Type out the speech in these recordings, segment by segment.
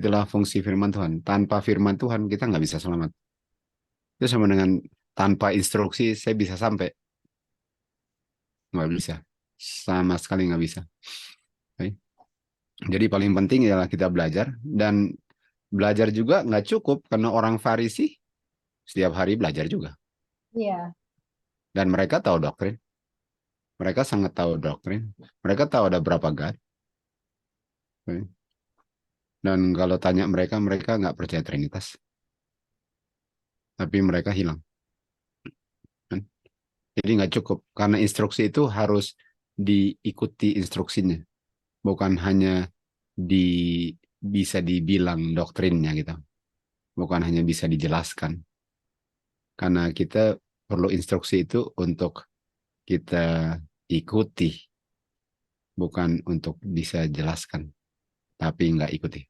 Itulah fungsi firman Tuhan. Tanpa firman Tuhan kita nggak bisa selamat. Itu sama dengan tanpa instruksi saya bisa sampai. Nggak bisa. Sama sekali nggak bisa. Oke. Jadi paling penting ialah kita belajar. Dan belajar juga nggak cukup. Karena orang Farisi setiap hari belajar juga. Iya. Dan mereka tahu doktrin. Mereka sangat tahu doktrin. Mereka tahu ada berapa God. Oke. Dan kalau tanya mereka, mereka nggak percaya Trinitas. Tapi mereka hilang. Kan? Jadi nggak cukup. Karena instruksi itu harus diikuti instruksinya. Bukan hanya di bisa dibilang doktrinnya gitu. Bukan hanya bisa dijelaskan. Karena kita perlu instruksi itu untuk kita ikuti. Bukan untuk bisa jelaskan. Tapi nggak ikuti.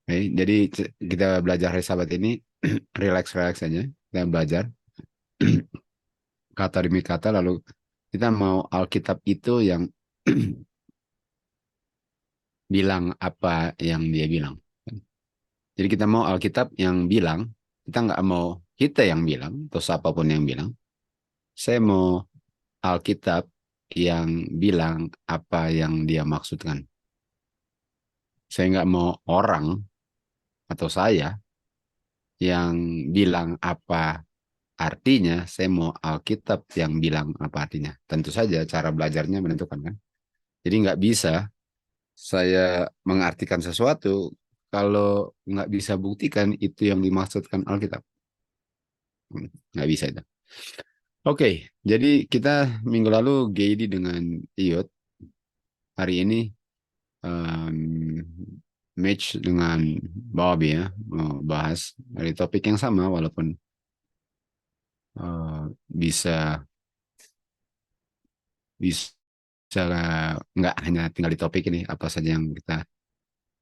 Oke, jadi kita belajar hari Sabat ini relax-relax saja. Kita belajar kata demi kata, lalu kita mau Alkitab itu yang bilang apa yang dia bilang. Jadi kita mau Alkitab yang bilang, kita nggak mau kita yang bilang, atau siapapun yang bilang. Saya mau Alkitab yang bilang apa yang dia maksudkan. Saya nggak mau orang atau saya yang bilang apa artinya, saya mau Alkitab yang bilang apa artinya. Tentu saja cara belajarnya menentukan kan. Jadi nggak bisa saya mengartikan sesuatu kalau nggak bisa buktikan itu yang dimaksudkan Alkitab. Nggak bisa itu. Oke, jadi kita minggu lalu Geidi dengan Iot. Hari ini um, match dengan Bobby ya, mau bahas dari topik yang sama walaupun bisa bisa nggak hanya tinggal di topik ini, apa saja yang kita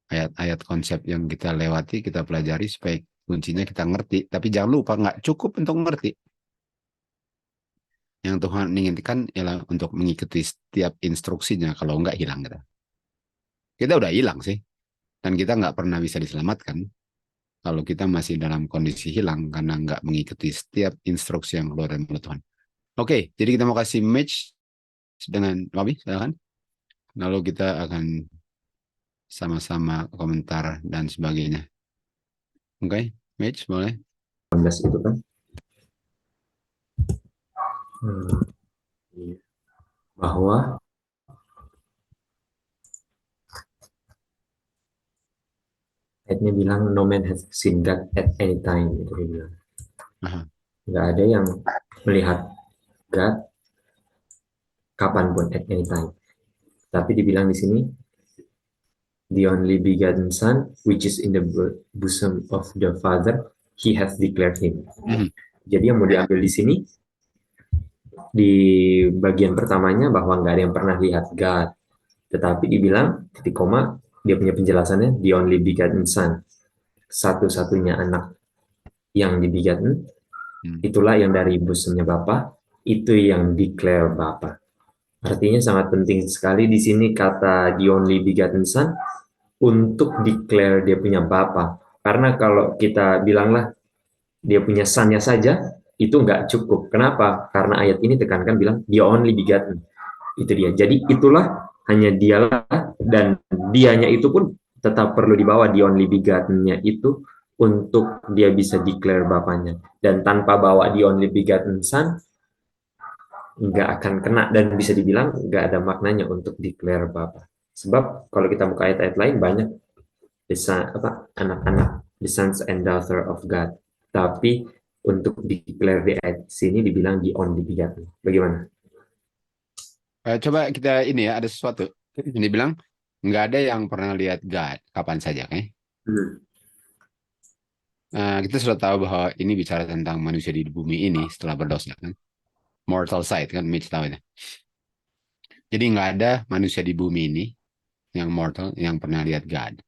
ayat-ayat konsep yang kita lewati, kita pelajari supaya kuncinya kita ngerti. Tapi jangan lupa nggak cukup untuk ngerti. Yang Tuhan inginkan ialah untuk mengikuti setiap instruksinya. Kalau nggak hilang kita. Kita udah hilang sih. Dan kita nggak pernah bisa diselamatkan kalau kita masih dalam kondisi hilang karena nggak mengikuti setiap instruksi yang keluar dari mulut Tuhan. Oke, jadi kita mau kasih match dengan Wabi, silakan. Lalu kita akan sama-sama komentar dan sebagainya. Oke, match boleh. 18 itu kan. Bahwa ayatnya bilang no man has seen God at any time, itu dia bilang. Nggak ada yang melihat God kapanpun, at any time. Tapi dibilang di sini the only begotten Son, which is in the bosom of the Father, He hath declared Him. Jadi yang mau diambil di sini di bagian pertamanya bahwa nggak ada yang pernah lihat God, tetapi dibilang titik koma dia punya penjelasannya the only begotten Son, satu-satunya anak yang dibegotten, itulah yang dari busanya Bapa, itu yang declare Bapa. Artinya sangat penting sekali di sini kata the only begotten Son untuk declare dia punya Bapa. Karena kalau kita bilanglah dia punya Son-nya saja, itu nggak cukup. Kenapa? Karena ayat ini tekankan bilang the only begotten. Itu dia. Jadi itulah hanya dialah, dan dianya itu pun tetap perlu dibawa the only begotten-nya itu untuk dia bisa declare Bapaknya. Dan tanpa bawa the only begotten Son, nggak akan kena, dan bisa dibilang nggak ada maknanya untuk declare Bapa. Sebab kalau kita buka ayat-ayat lain banyak anak-anak the sons and daughter of God. Tapi untuk declare di ayat sini dibilang the only begotten. Bagaimana? Coba kita ini ya, ada sesuatu. Ini bilang nggak ada yang pernah lihat God kapan saja, kan? Kita sudah tahu bahwa ini bicara tentang manusia di bumi ini setelah berdosa, kan? Mortal side, kan? Mitch tahu itu. Jadi nggak ada manusia di bumi ini yang mortal yang pernah lihat God.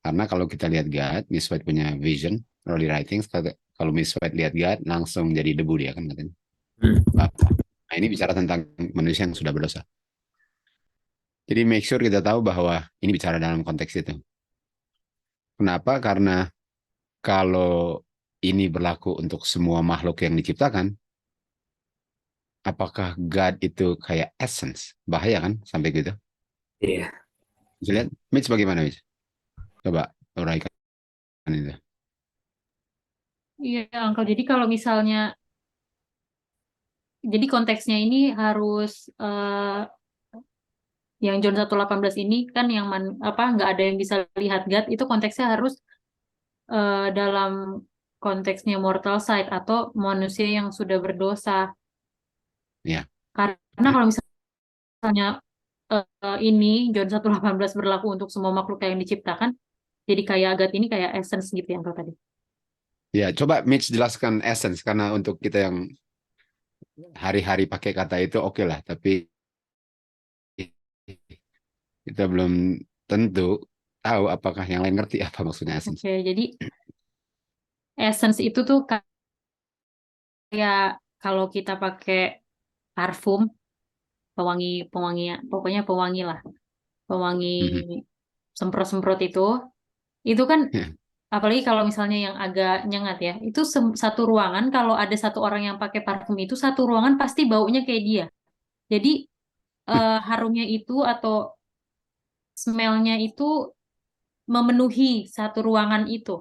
Karena kalau kita lihat God, Miss White punya vision, early writings, kalau Miss White lihat God, langsung jadi debu dia, kan katanya. Nah, ini bicara tentang manusia yang sudah berdosa. Jadi make sure kita tahu bahwa ini bicara dalam konteks itu. Kenapa? Karena kalau ini berlaku untuk semua makhluk yang diciptakan, apakah God itu kayak essence? Bahaya kan sampai gitu. Iya. Bisa lihat, Mitch bagaimana, Mitch? Coba uraikan itu. Iya, Uncle. Jadi kalau misalnya, jadi konteksnya ini harus yang John 1:18 ini kan yang nggak ada yang bisa lihat God, itu konteksnya harus dalam konteksnya mortal side atau manusia yang sudah berdosa. Ya. Karena kalau misalnya ini John 1:18 berlaku untuk semua makhluk yang diciptakan, jadi kayak God ini kayak essence gitu yang tadi. Ya, coba Mitch jelaskan essence karena untuk kita yang hari-hari pakai kata itu oke lah, tapi kita belum tentu tahu apakah yang lain ngerti apa maksudnya essence. Oke, jadi essence itu tuh kayak kalau kita pakai parfum, pewangi, pokoknya pewangi lah, pewangi Mhm. semprot-semprot itu kan apalagi kalau misalnya yang agak nyengat ya, itu satu ruangan kalau ada satu orang yang pakai parfum itu satu ruangan pasti baunya kayak dia. Jadi harumnya itu atau smellnya itu memenuhi satu ruangan itu.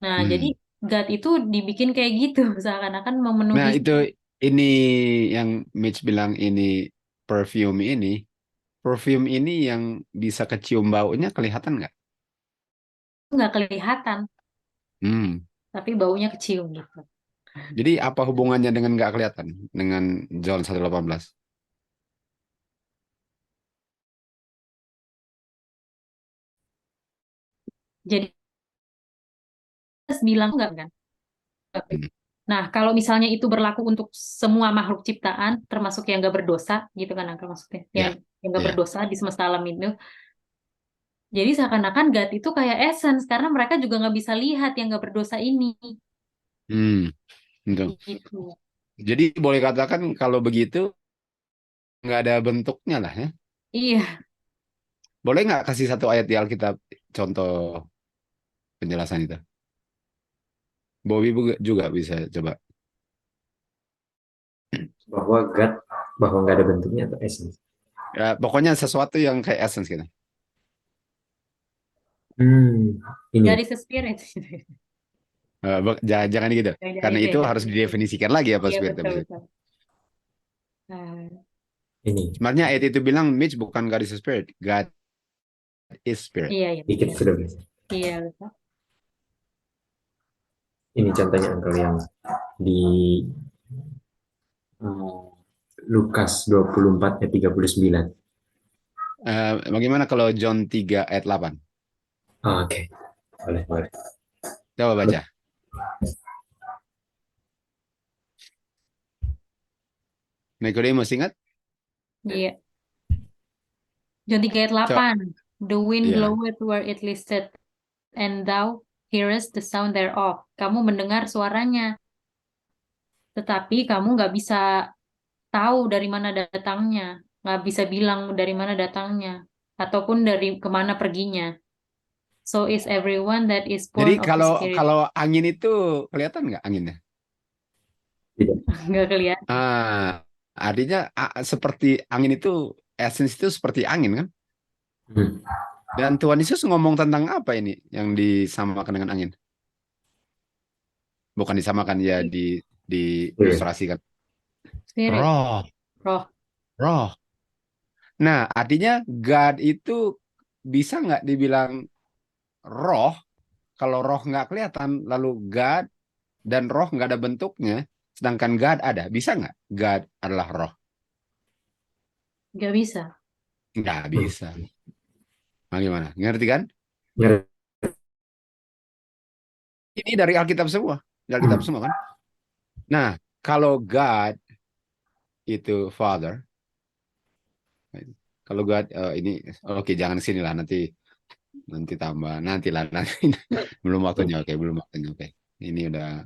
Nah, jadi Hmm. God itu dibikin kayak gitu, seakan-akan Nah, memenuhi. itu ini yang Mitch bilang ini perfume ini. Perfume ini yang bisa kecium baunya kelihatan nggak? Nggak kelihatan, Hmm. tapi baunya kecium gitu. Jadi apa hubungannya dengan nggak kelihatan dengan John 1:18? Jadi bilang enggak kan? Hmm. Nah, kalau misalnya itu berlaku untuk semua makhluk ciptaan, termasuk yang nggak berdosa, gitu kan Angka maksudnya, yang Ya, yang nggak ya. berdosa di semesta alam itu. Jadi seakan-akan God itu kayak essence, karena mereka juga nggak bisa lihat yang nggak berdosa ini. Hmm. Untuk. Gitu. Jadi boleh katakan kalau begitu nggak ada bentuknya lah ya. Iya, Boleh nggak kasih satu ayat di Alkitab contoh penjelasan itu? Bobby juga bisa coba. Bahwa God, bahwa nggak ada bentuknya atau essence. Ya, pokoknya sesuatu yang kayak essence gitu. Ini God is a spirit. Jangan gitu. Jangan Karena itu ya, itu jangan harus itu. didefinisikan lagi apa Iya, spirit betul, habis itu. betul. Nah, ini Sebenarnya ayat itu bilang Mitch bukan God is a spirit, God is spirit. iya, iya, dikit betul. sudah. Iya, betul. Ini contohnya Uncle yang di uh, Lukas 24 ayat 39. Bagaimana kalau John 3 ayat 8? Oke, boleh, boleh. Coba baca. Nikodemus ingat? Iya. John 3 ayat Coba. 8. The wind Iya. bloweth where it listeth, and thou hearest the sound thereof. Kamu mendengar suaranya, tetapi kamu nggak bisa tahu dari mana datangnya, nggak bisa bilang dari mana datangnya, ataupun dari kemana perginya. So is everyone that is Jadi born of the kalau Spirit. kalau angin itu kelihatan nggak anginnya? Tidak. Nggak kelihatan. Ah, artinya seperti angin itu essence itu seperti angin kan? Hmm. Dan Tuhan Yesus ngomong tentang apa ini yang disamakan dengan angin? Bukan disamakan ya Iya. diilustrasikan. Spirit, Roh, roh. roh. Nah, artinya God itu bisa nggak dibilang roh kalau roh nggak kelihatan, lalu God dan roh nggak ada bentuknya, sedangkan God ada. Bisa nggak God adalah roh? Nggak bisa. Nggak Hmm. bisa. Nah, gimana? Ngerti kan? Ngerti. Ini dari Alkitab semua. Dari Alkitab Hmm. semua kan? Nah, kalau God itu Father, kalau God ini oke jangan sini lah nanti nanti tambah nanti lah nanti belum waktunya oke belum waktunya oke ini udah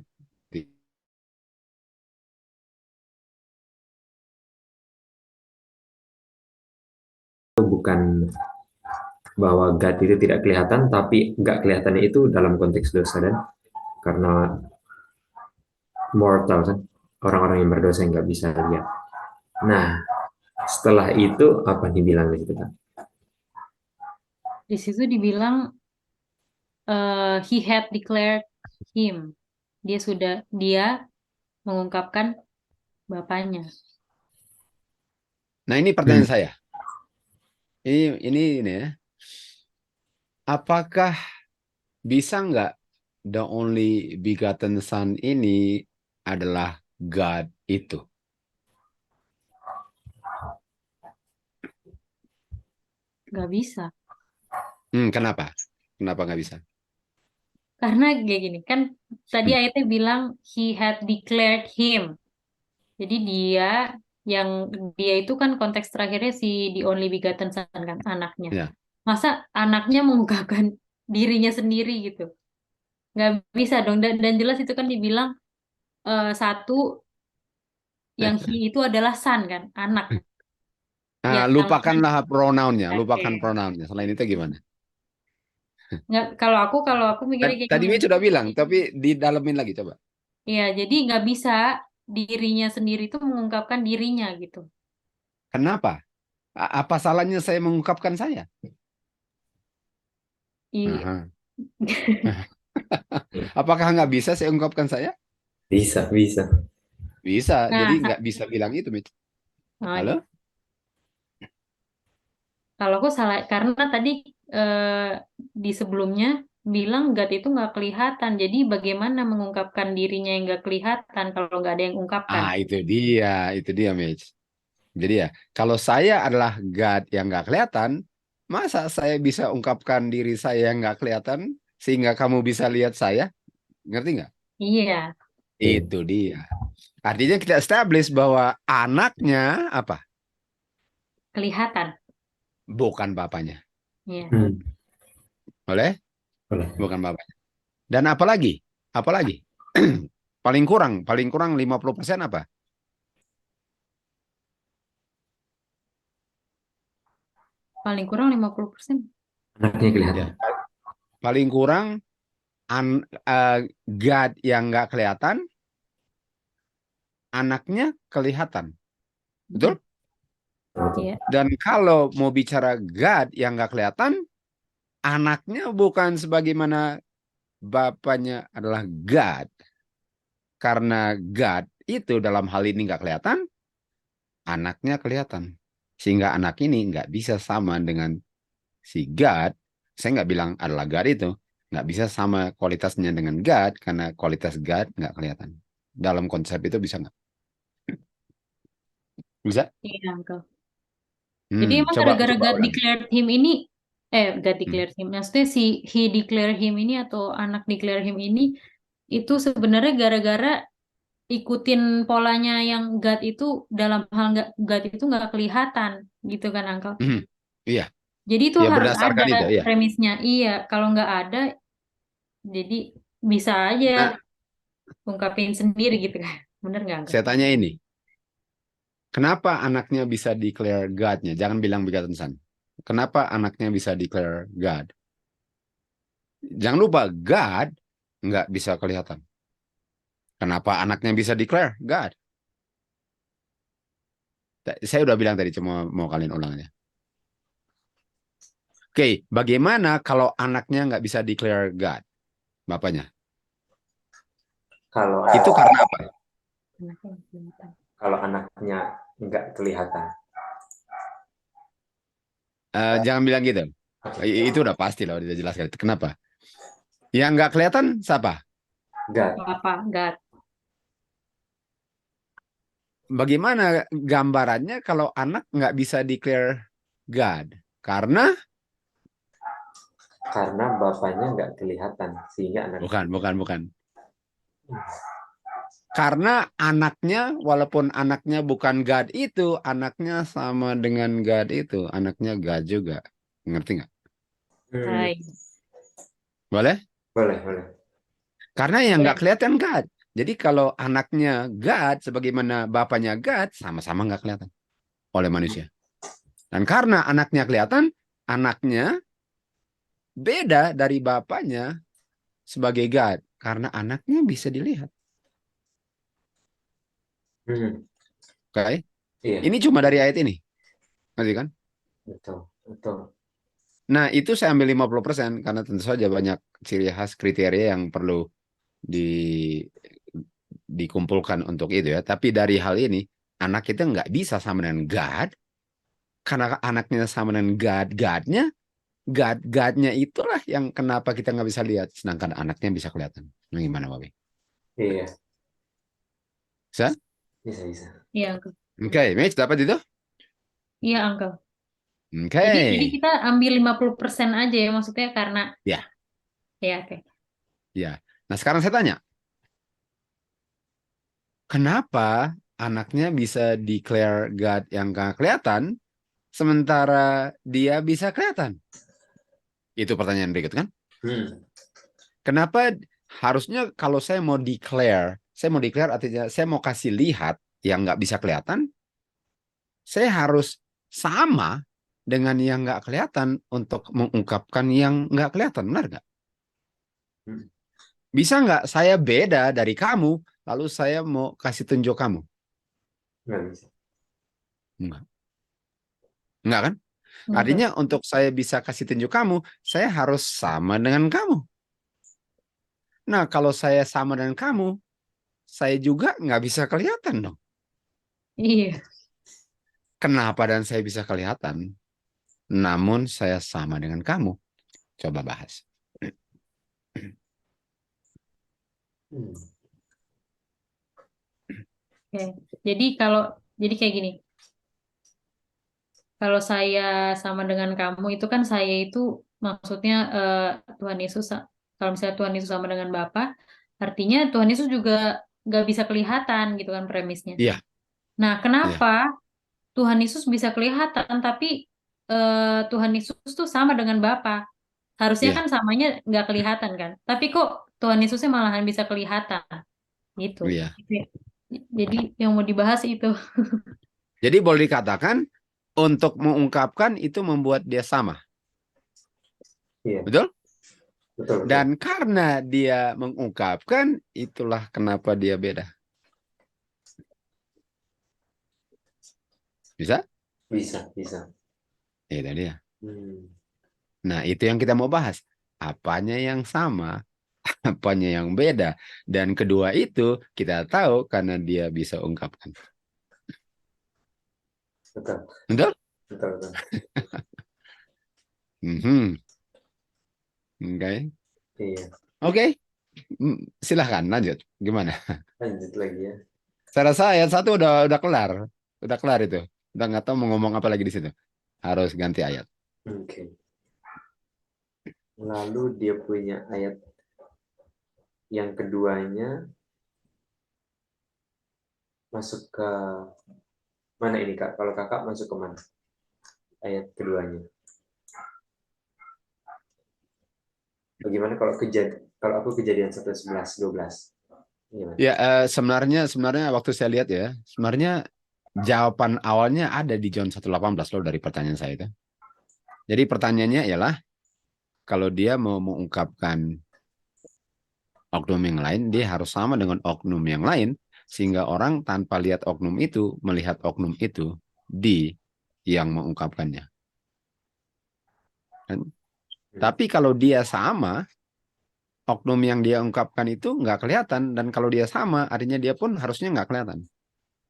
Bukan bahwa God itu tidak kelihatan, tapi nggak kelihatannya itu dalam konteks dosa dan karena mortal kan, orang-orang yang berdosa yang nggak bisa lihat. Nah, setelah itu apa dibilang di situ kan? Di situ dibilang he had declared him. Dia mengungkapkan bapaknya. Nah, ini pertanyaan saya. Ini ya. Apakah bisa nggak the only begotten son ini adalah God itu? Nggak bisa. Kenapa? Kenapa nggak bisa? Karena kayak gini, kan tadi ayatnya bilang he had declared him. Jadi dia itu kan konteks terakhirnya si the only begotten son kan, anaknya. Ya. Masa anaknya mengungkapkan dirinya sendiri gitu? Nggak bisa dong. Dan jelas itu kan dibilang satu yang he itu adalah son kan, anak. Nah, Yang lupakanlah pronounnya, lupakan Oke. pronounnya. Selain itu gimana? Nggak, kalau aku mikirnya kayak Tadi gini. Mei sudah bilang, tapi didalemin lagi coba. Iya, jadi nggak bisa dirinya sendiri itu mengungkapkan dirinya gitu. Kenapa? Apa salahnya saya mengungkapkan saya? I, Aha. Apakah nggak bisa saya ungkapkan saya? Bisa, bisa. Bisa, jadi nah, nggak bisa bilang itu, Mit. oh Halo? iya. Kalau aku salah karena tadi di sebelumnya bilang God itu nggak kelihatan. Jadi bagaimana mengungkapkan dirinya yang nggak kelihatan kalau nggak ada yang ungkapkan? Itu dia, Mitch. Jadi ya, kalau saya adalah God yang nggak kelihatan, masa saya bisa ungkapkan diri saya yang nggak kelihatan sehingga kamu bisa lihat saya? Ngerti nggak? Iya, Itu dia. Artinya kita establish bahwa anaknya apa? kelihatan. Bukan bapaknya. Iya. Boleh? Boleh. Bukan bapaknya. Dan apalagi? Apalagi? paling kurang 50% apa? Paling kurang 50%. Anaknya kelihatan. Ya. Paling kurang God yang nggak kelihatan, anaknya kelihatan. Betul? Iya. Dan kalau mau bicara God yang nggak kelihatan, anaknya bukan sebagaimana bapaknya adalah God. Karena God itu dalam hal ini nggak kelihatan, anaknya kelihatan. Sehingga anak ini nggak bisa sama dengan si God. Saya nggak bilang adalah God itu. Nggak bisa sama kualitasnya dengan God, karena kualitas God nggak kelihatan. Dalam konsep itu bisa nggak? Bisa? Iya, Uncle. Jadi emang Coba gara-gara God ulang. declared him ini, God Hmm. declared him, maksudnya si he declare him ini atau anak declare him ini, itu sebenarnya gara-gara ikutin polanya yang God itu dalam hal nggak God itu nggak kelihatan gitu kan, Uncle. Iya, Jadi itu ya harus ada berdasarkan itu, ya. premisnya. Iya, kalau nggak ada, jadi bisa aja Nah, ungkapin sendiri gitu kan. Bener nggak, Uncle? saya tanya ini, kenapa anaknya bisa declare God-nya? Jangan bilang begotten son. Kenapa anaknya bisa declare God? Jangan lupa, God nggak bisa kelihatan. Kenapa anaknya bisa declare God? Saya udah bilang tadi, cuma mau kalian ulangnya. Oke, bagaimana kalau anaknya nggak bisa declare God? Bapaknya. Kalau Itu karena apa? Anaknya nggak kelihatan. kalau anaknya nggak kelihatan. Jangan bilang gitu. Itu udah pasti lah, udah jelas. Kenapa? Yang nggak kelihatan siapa? God. Apa? God. Bagaimana gambarannya kalau anak nggak bisa declare God? Karena Bapaknya nggak kelihatan sehingga anak. bukan. Karena anaknya, walaupun anaknya bukan God itu, anaknya sama dengan God itu, anaknya God juga. Ngerti nggak? Hai. Boleh? Boleh. Karena yang nggak kelihatan God. Jadi kalau anaknya God, sebagaimana bapaknya God, sama-sama nggak kelihatan oleh manusia. Dan karena anaknya kelihatan, anaknya beda dari bapaknya sebagai God karena anaknya bisa dilihat. Oke. Iya, Ini cuma dari ayat ini. Ngerti kan? betul, betul. Nah, itu saya ambil 50% karena tentu saja banyak ciri khas kriteria yang perlu di dikumpulkan untuk itu ya. Tapi dari hal ini, anak kita nggak bisa sama dengan God karena anaknya sama dengan God-Godnya, God-Godnya itulah yang kenapa kita nggak bisa lihat, sedangkan anaknya bisa kelihatan. Nah, gimana, Babi? Iya, Bisa? bisa. Iya, Uncle. Oke, Mitch dapat itu? Iya, Uncle. Oke. Jadi kita ambil 50% aja ya, maksudnya karena Ya, ya oke. ya. Nah, sekarang saya tanya, kenapa anaknya bisa declare God yang nggak kelihatan, sementara dia bisa kelihatan? Itu pertanyaan berikut kan? Hmm. Kenapa harusnya kalau saya mau declare artinya saya mau kasih lihat yang nggak bisa kelihatan, saya harus sama dengan yang nggak kelihatan untuk mengungkapkan yang nggak kelihatan, benar nggak? Hmm. Bisa nggak saya beda dari kamu, lalu saya mau kasih tunjuk kamu? Nggak bisa. Enggak. Enggak kan? Betul. Artinya untuk saya bisa kasih tunjuk kamu, saya harus sama dengan kamu. Nah, kalau saya sama dengan kamu, saya juga nggak bisa kelihatan dong. Iya. Kenapa dan saya bisa kelihatan? Namun saya sama dengan kamu. Coba bahas. Hmm. Oke. Jadi kayak gini. Kalau saya sama dengan kamu itu kan saya itu maksudnya Tuhan Yesus. Kalau misalnya Tuhan Yesus sama dengan Bapa, artinya Tuhan Yesus juga nggak bisa kelihatan gitu kan premisnya. Iya, Nah, iya, kenapa Tuhan Yesus bisa kelihatan tapi Tuhan Yesus tuh sama dengan Bapa? Harusnya iya, kan samanya nggak kelihatan kan? Tapi kok Tuhan Yesusnya malahan bisa kelihatan gitu. iya. Gitu ya. Jadi yang mau dibahas itu. Jadi boleh dikatakan untuk mengungkapkan itu membuat dia sama. Iya, Betul? betul. Dan karena dia mengungkapkan, itulah kenapa dia beda. Bisa? Bisa. Itu dia. Hmm. Nah, itu yang kita mau bahas. Apanya yang sama, apanya yang beda. Dan kedua itu kita tahu karena dia bisa ungkapkan. Betul, Betul? betul. Mhm. Oke. Iya, Oke. Silahkan lanjut. Gimana? lanjut lagi ya. Saya rasa ayat 1 udah kelar. Udah kelar itu. Udah nggak tahu mau ngomong apa lagi di situ. Harus ganti ayat. Oke. Lalu dia punya ayat yang keduanya masuk ke mana ini Kak? Kalau Kakak masuk ke mana? Ayat keduanya. Bagaimana kalau aku kejadian 1:11, 12? Gimana? Ya, sebenarnya waktu saya lihat ya, sebenarnya jawaban awalnya ada di John 1:18 loh dari pertanyaan saya itu. Jadi pertanyaannya ialah kalau dia mau mengungkapkan oknum yang lain, dia harus sama dengan oknum yang lain sehingga orang tanpa lihat oknum itu melihat oknum itu di yang mengungkapkannya. Kan? Tapi kalau dia sama, oknum yang dia ungkapkan itu nggak kelihatan dan kalau dia sama, artinya dia pun harusnya nggak kelihatan.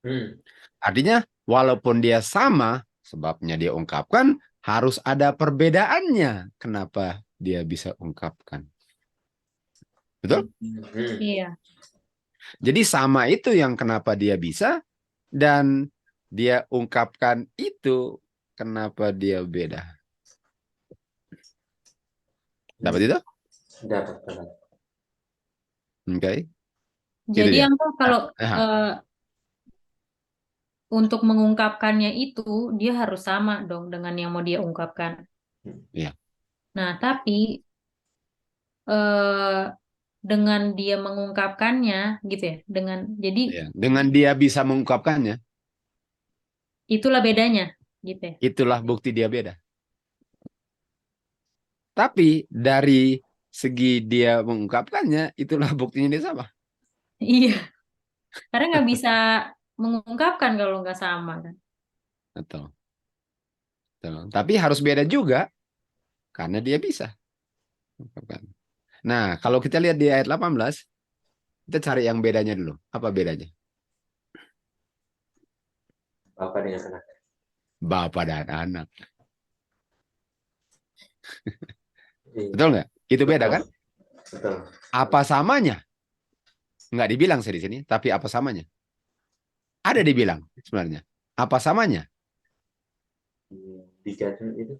Hmm. Artinya walaupun dia sama, sebabnya dia ungkapkan harus ada perbedaannya. Kenapa dia bisa ungkapkan? Betul? Hmm. Iya. Jadi sama itu yang kenapa dia bisa dan dia ungkapkan itu kenapa dia beda. Dapat itu? Dapat. Oke. Itu Jadi dia. Uncle kalau Ah, eh, untuk mengungkapkannya itu dia harus sama dong dengan yang mau dia ungkapkan. iya. Nah, tapi eh, dengan dia mengungkapkannya gitu ya, jadi Iya. Dengan dia bisa mengungkapkannya, itulah bedanya gitu ya. itulah bukti dia beda. Tapi dari segi dia mengungkapkannya, itulah buktinya dia sama. Iya, karena nggak bisa mengungkapkan kalau nggak sama kan. Betul. Betul. Tapi harus beda juga, karena dia bisa mengungkapkan. Nah, kalau kita lihat di ayat 18, kita cari yang bedanya dulu. Apa bedanya? Bapak dengan anak. Bapak dan anak. Iya, Betul nggak? Itu beda betul, kan? betul. Apa samanya? Nggak dibilang sih di sini, tapi apa samanya? Ada dibilang sebenarnya. Apa samanya? Begotten itu.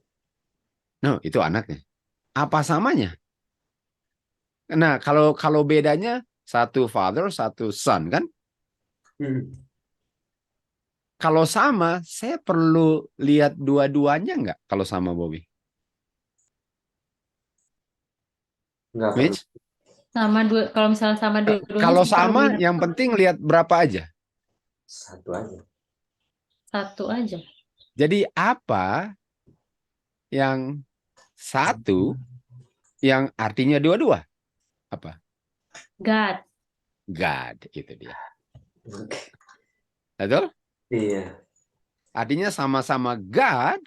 No, itu anaknya. Apa samanya? Nah, kalau bedanya satu father, satu son kan? Hmm. Kalau sama, saya perlu lihat dua-duanya nggak? Kalau sama Bobby, Nggak perlu. Mitch? Sama dua, kalau misalnya sama dua-duanya Kalau perlu sama, lihat yang penting lihat berapa aja. Satu aja. satu aja. Jadi apa yang satu yang artinya dua-dua? Apa? God. God, itu dia. Oke. Betul? Iya. Artinya sama-sama God,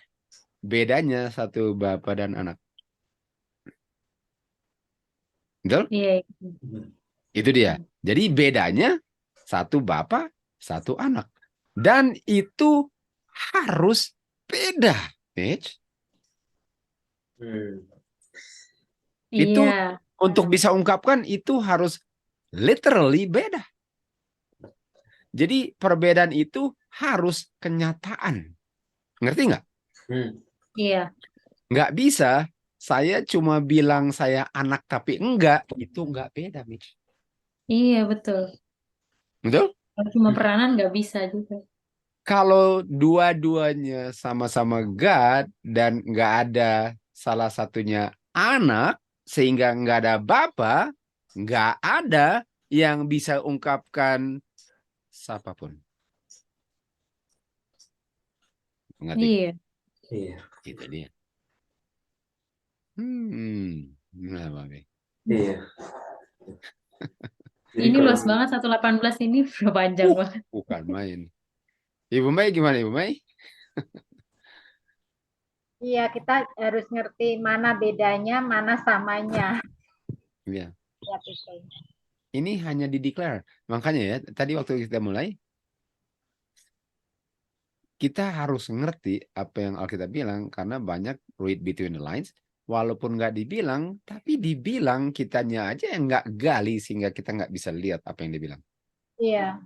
bedanya satu bapa dan anak. Betul? Iya. Itu dia. Jadi bedanya satu bapa, satu anak. Dan itu harus beda, Mitch. Hmm. Itu Iya. untuk bisa ungkapkan itu harus literally beda. Jadi perbedaan itu harus kenyataan. Ngerti nggak? Hmm. Iya. Nggak bisa saya cuma bilang saya anak tapi enggak. Itu nggak beda, Mitch. Iya, betul. Betul? Kalau cuma peranan nggak bisa juga. Kalau dua-duanya sama-sama God dan nggak ada salah satunya anak, sehingga nggak ada bapa, nggak ada yang bisa ungkapkan siapapun. Mengerti? Iya. Iya. Itu dia. Nah, Babe. Iya. Jadi Ini kalau luas banget 118 ini udah panjang banget. Bukan main. Ibu Mei gimana, Ibu Mei? Iya, kita harus ngerti mana bedanya, mana samanya. Ya. Ya, gitu. Ini hanya di-declare. Makanya ya, tadi waktu kita mulai, kita harus ngerti apa yang Alkitab bilang, karena banyak read between the lines, walaupun nggak dibilang, tapi dibilang kitanya aja yang nggak gali, sehingga kita nggak bisa lihat apa yang dibilang. Iya.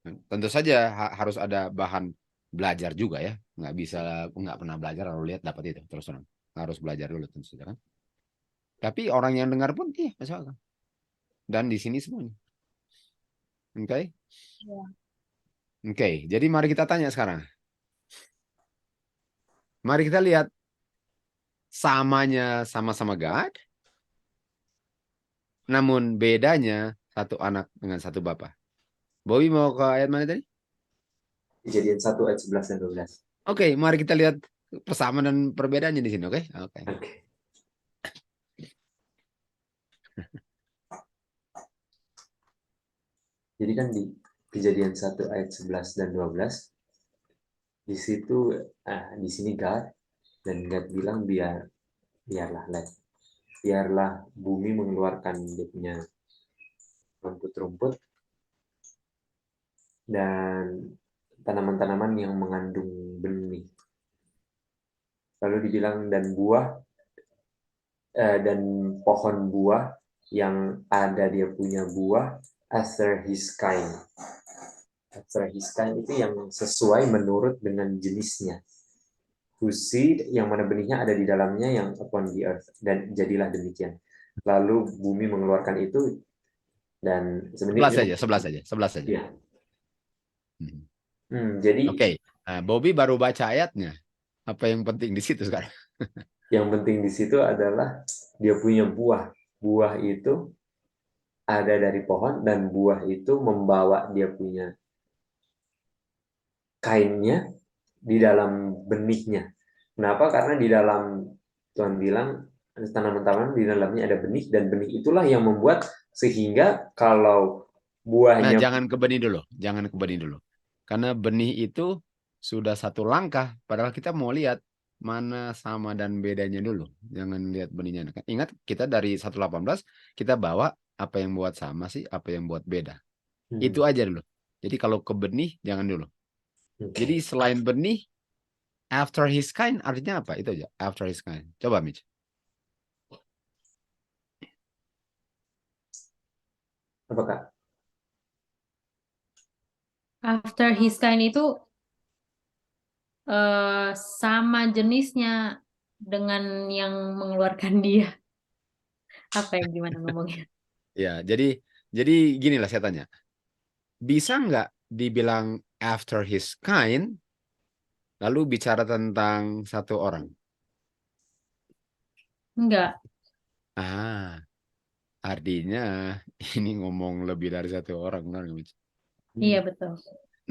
Tentu saja harus ada bahan belajar juga ya. Nggak bisa, nggak pernah belajar lalu lihat dapat itu. Terus terang. Harus belajar dulu tentu saja kan. Tapi orang yang dengar pun, iya, masuk akal. Dan di sini semuanya. Oke? Iya. Oke, jadi mari kita tanya sekarang. Mari kita lihat samanya sama-sama God, namun bedanya satu anak dengan satu bapak. Bobby mau ke ayat mana tadi? Kejadian 1 ayat 11 dan 12. Oke, mari kita lihat persamaan dan perbedaannya di sini, oke? Oke. Oke. Jadi kan di Kejadian 1 ayat 11 dan 12 di situ di sini God dan God bilang biarlah bumi mengeluarkan dia punya rumput-rumput dan tanaman-tanaman yang mengandung benih. Lalu dibilang dan pohon buah yang ada dia punya buah after his kind. After his kind itu yang sesuai menurut dengan jenisnya. Whose seed yang mana benihnya ada di dalamnya yang upon the earth, dan jadilah demikian. Lalu bumi mengeluarkan itu dan sebenarnya 11 saja. ya. Jadi Oke. Nah, Bobby baru baca ayatnya. Apa yang penting di situ sekarang? yang penting di situ adalah dia punya buah. Buah itu ada dari pohon dan buah itu membawa dia punya kainnya di dalam benihnya. Kenapa? Karena di dalam Tuhan bilang Ada tanaman-tanaman di dalamnya ada benih, dan benih itulah yang membuat sehingga kalau Nah, buahnya jangan ke benih dulu. Jangan ke benih dulu. Karena benih itu sudah satu langkah. Padahal kita mau lihat mana sama dan bedanya dulu. Jangan lihat benihnya. Ingat, kita dari 118, kita bawa apa yang buat sama sih, apa yang buat beda. Itu aja dulu. Jadi kalau ke benih, jangan dulu. Jadi selain benih, after his kind artinya apa? Itu aja. After his kind. Coba, Mitch. apa Kak? After his kind itu sama jenisnya dengan yang mengeluarkan dia. Apa yang gimana ngomongnya? Ya, jadi gini lah saya tanya. Bisa nggak dibilang after his kind, lalu bicara tentang satu orang? Enggak. Artinya ini ngomong lebih dari satu orang. Benar nggak, Mitch? Iya, betul.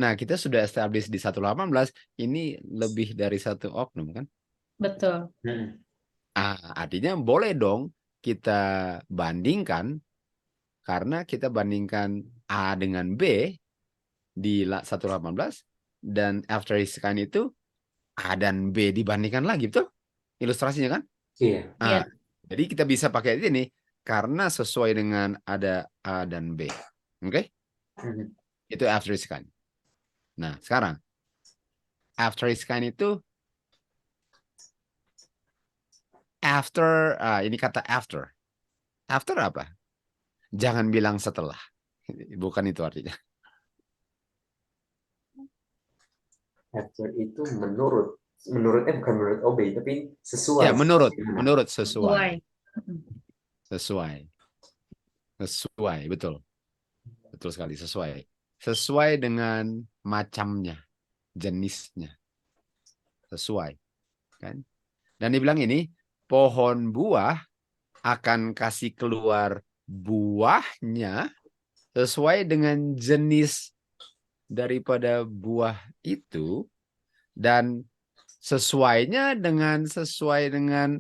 Nah, kita sudah establish di 118, ini lebih dari satu oknum, kan? Betul. Artinya boleh dong kita bandingkan, karena kita bandingkan A dengan B di 118, dan after his kind itu A dan B dibandingkan lagi, betul? Ilustrasinya kan? Iya. Iya. Jadi kita bisa pakai ini karena sesuai dengan ada A dan B. Oke? Itu after his kind. Nah, sekarang after his kind itu after, ini kata after. After apa? Jangan bilang setelah. Bukan itu artinya. After itu menurutnya bukan menurut OB, tapi sesuai. Ya, menurut Sesuai. sesuai. Sesuai, betul. Betul sekali, sesuai. Sesuai dengan macamnya, jenisnya. Sesuai, kan? Dan dibilang ini, pohon buah akan kasih keluar buahnya sesuai dengan jenis daripada buah itu, dan sesuai dengan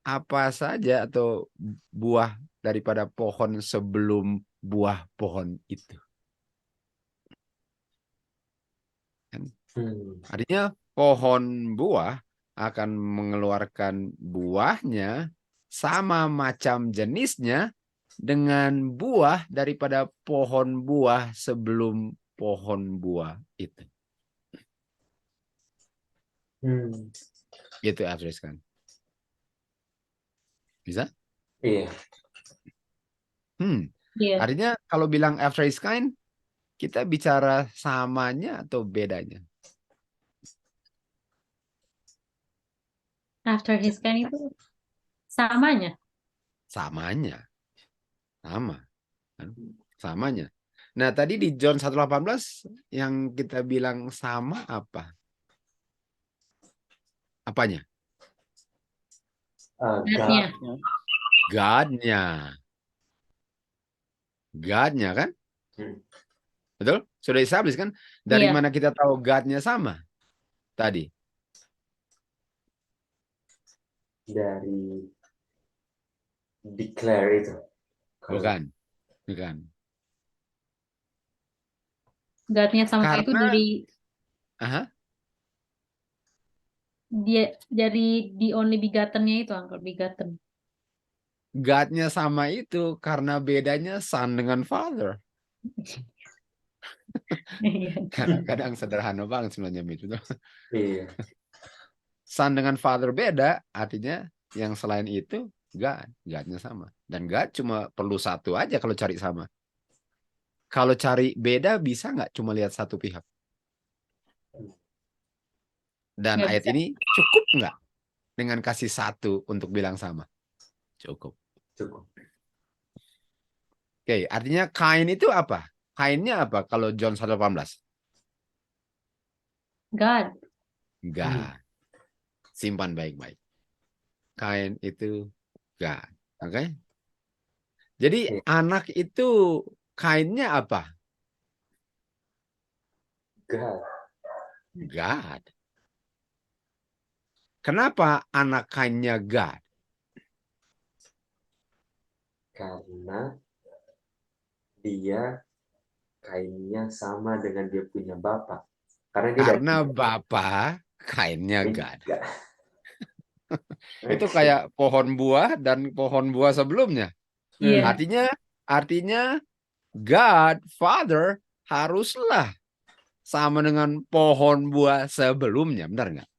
apa saja atau buah daripada pohon sebelum buah pohon itu. Artinya pohon buah akan mengeluarkan buahnya sama macam jenisnya dengan buah daripada pohon buah sebelum pohon buah itu. Itu address kan. Bisa? Iya. Iya. Artinya kalau bilang after his kind, kita bicara samanya atau bedanya? After his kind itu samanya. Samanya. Sama. Samanya. Nah, tadi di John 1:18 yang kita bilang sama apa? Apanya? God-nya. God-nya. God-nya kan? Betul? Sudah established kan? Dari Iya. mana kita tahu God-nya sama? Tadi. Dari declare itu. Bukan. God-nya sama itu Karena dari Aha. dia, dari the only begotten-nya itu, Uncle, begotten. God-nya sama itu karena bedanya son dengan father. Kadang-kadang sederhana banget sebenarnya itu. Iya. Son dengan father beda, artinya yang selain itu God-nya sama. Dan God cuma perlu satu aja kalau cari sama. Kalau cari beda bisa nggak cuma lihat satu pihak? Dan Nggak ayat bisa. ini cukup nggak dengan kasih satu untuk bilang sama? Cukup. Oke, artinya Kain itu apa? Kainnya apa kalau John 1:18? God. God. Simpan baik-baik. Kain itu God. Oke? Jadi anak itu kainnya apa? God. Kenapa anak kainnya God? Karena dia kainnya sama dengan dia punya bapak. Karena dia Karena bapak kainnya gak ada. enggak. Itu kayak pohon buah dan pohon buah sebelumnya. Iya. Artinya God, Father, haruslah sama dengan pohon buah sebelumnya. Benar nggak?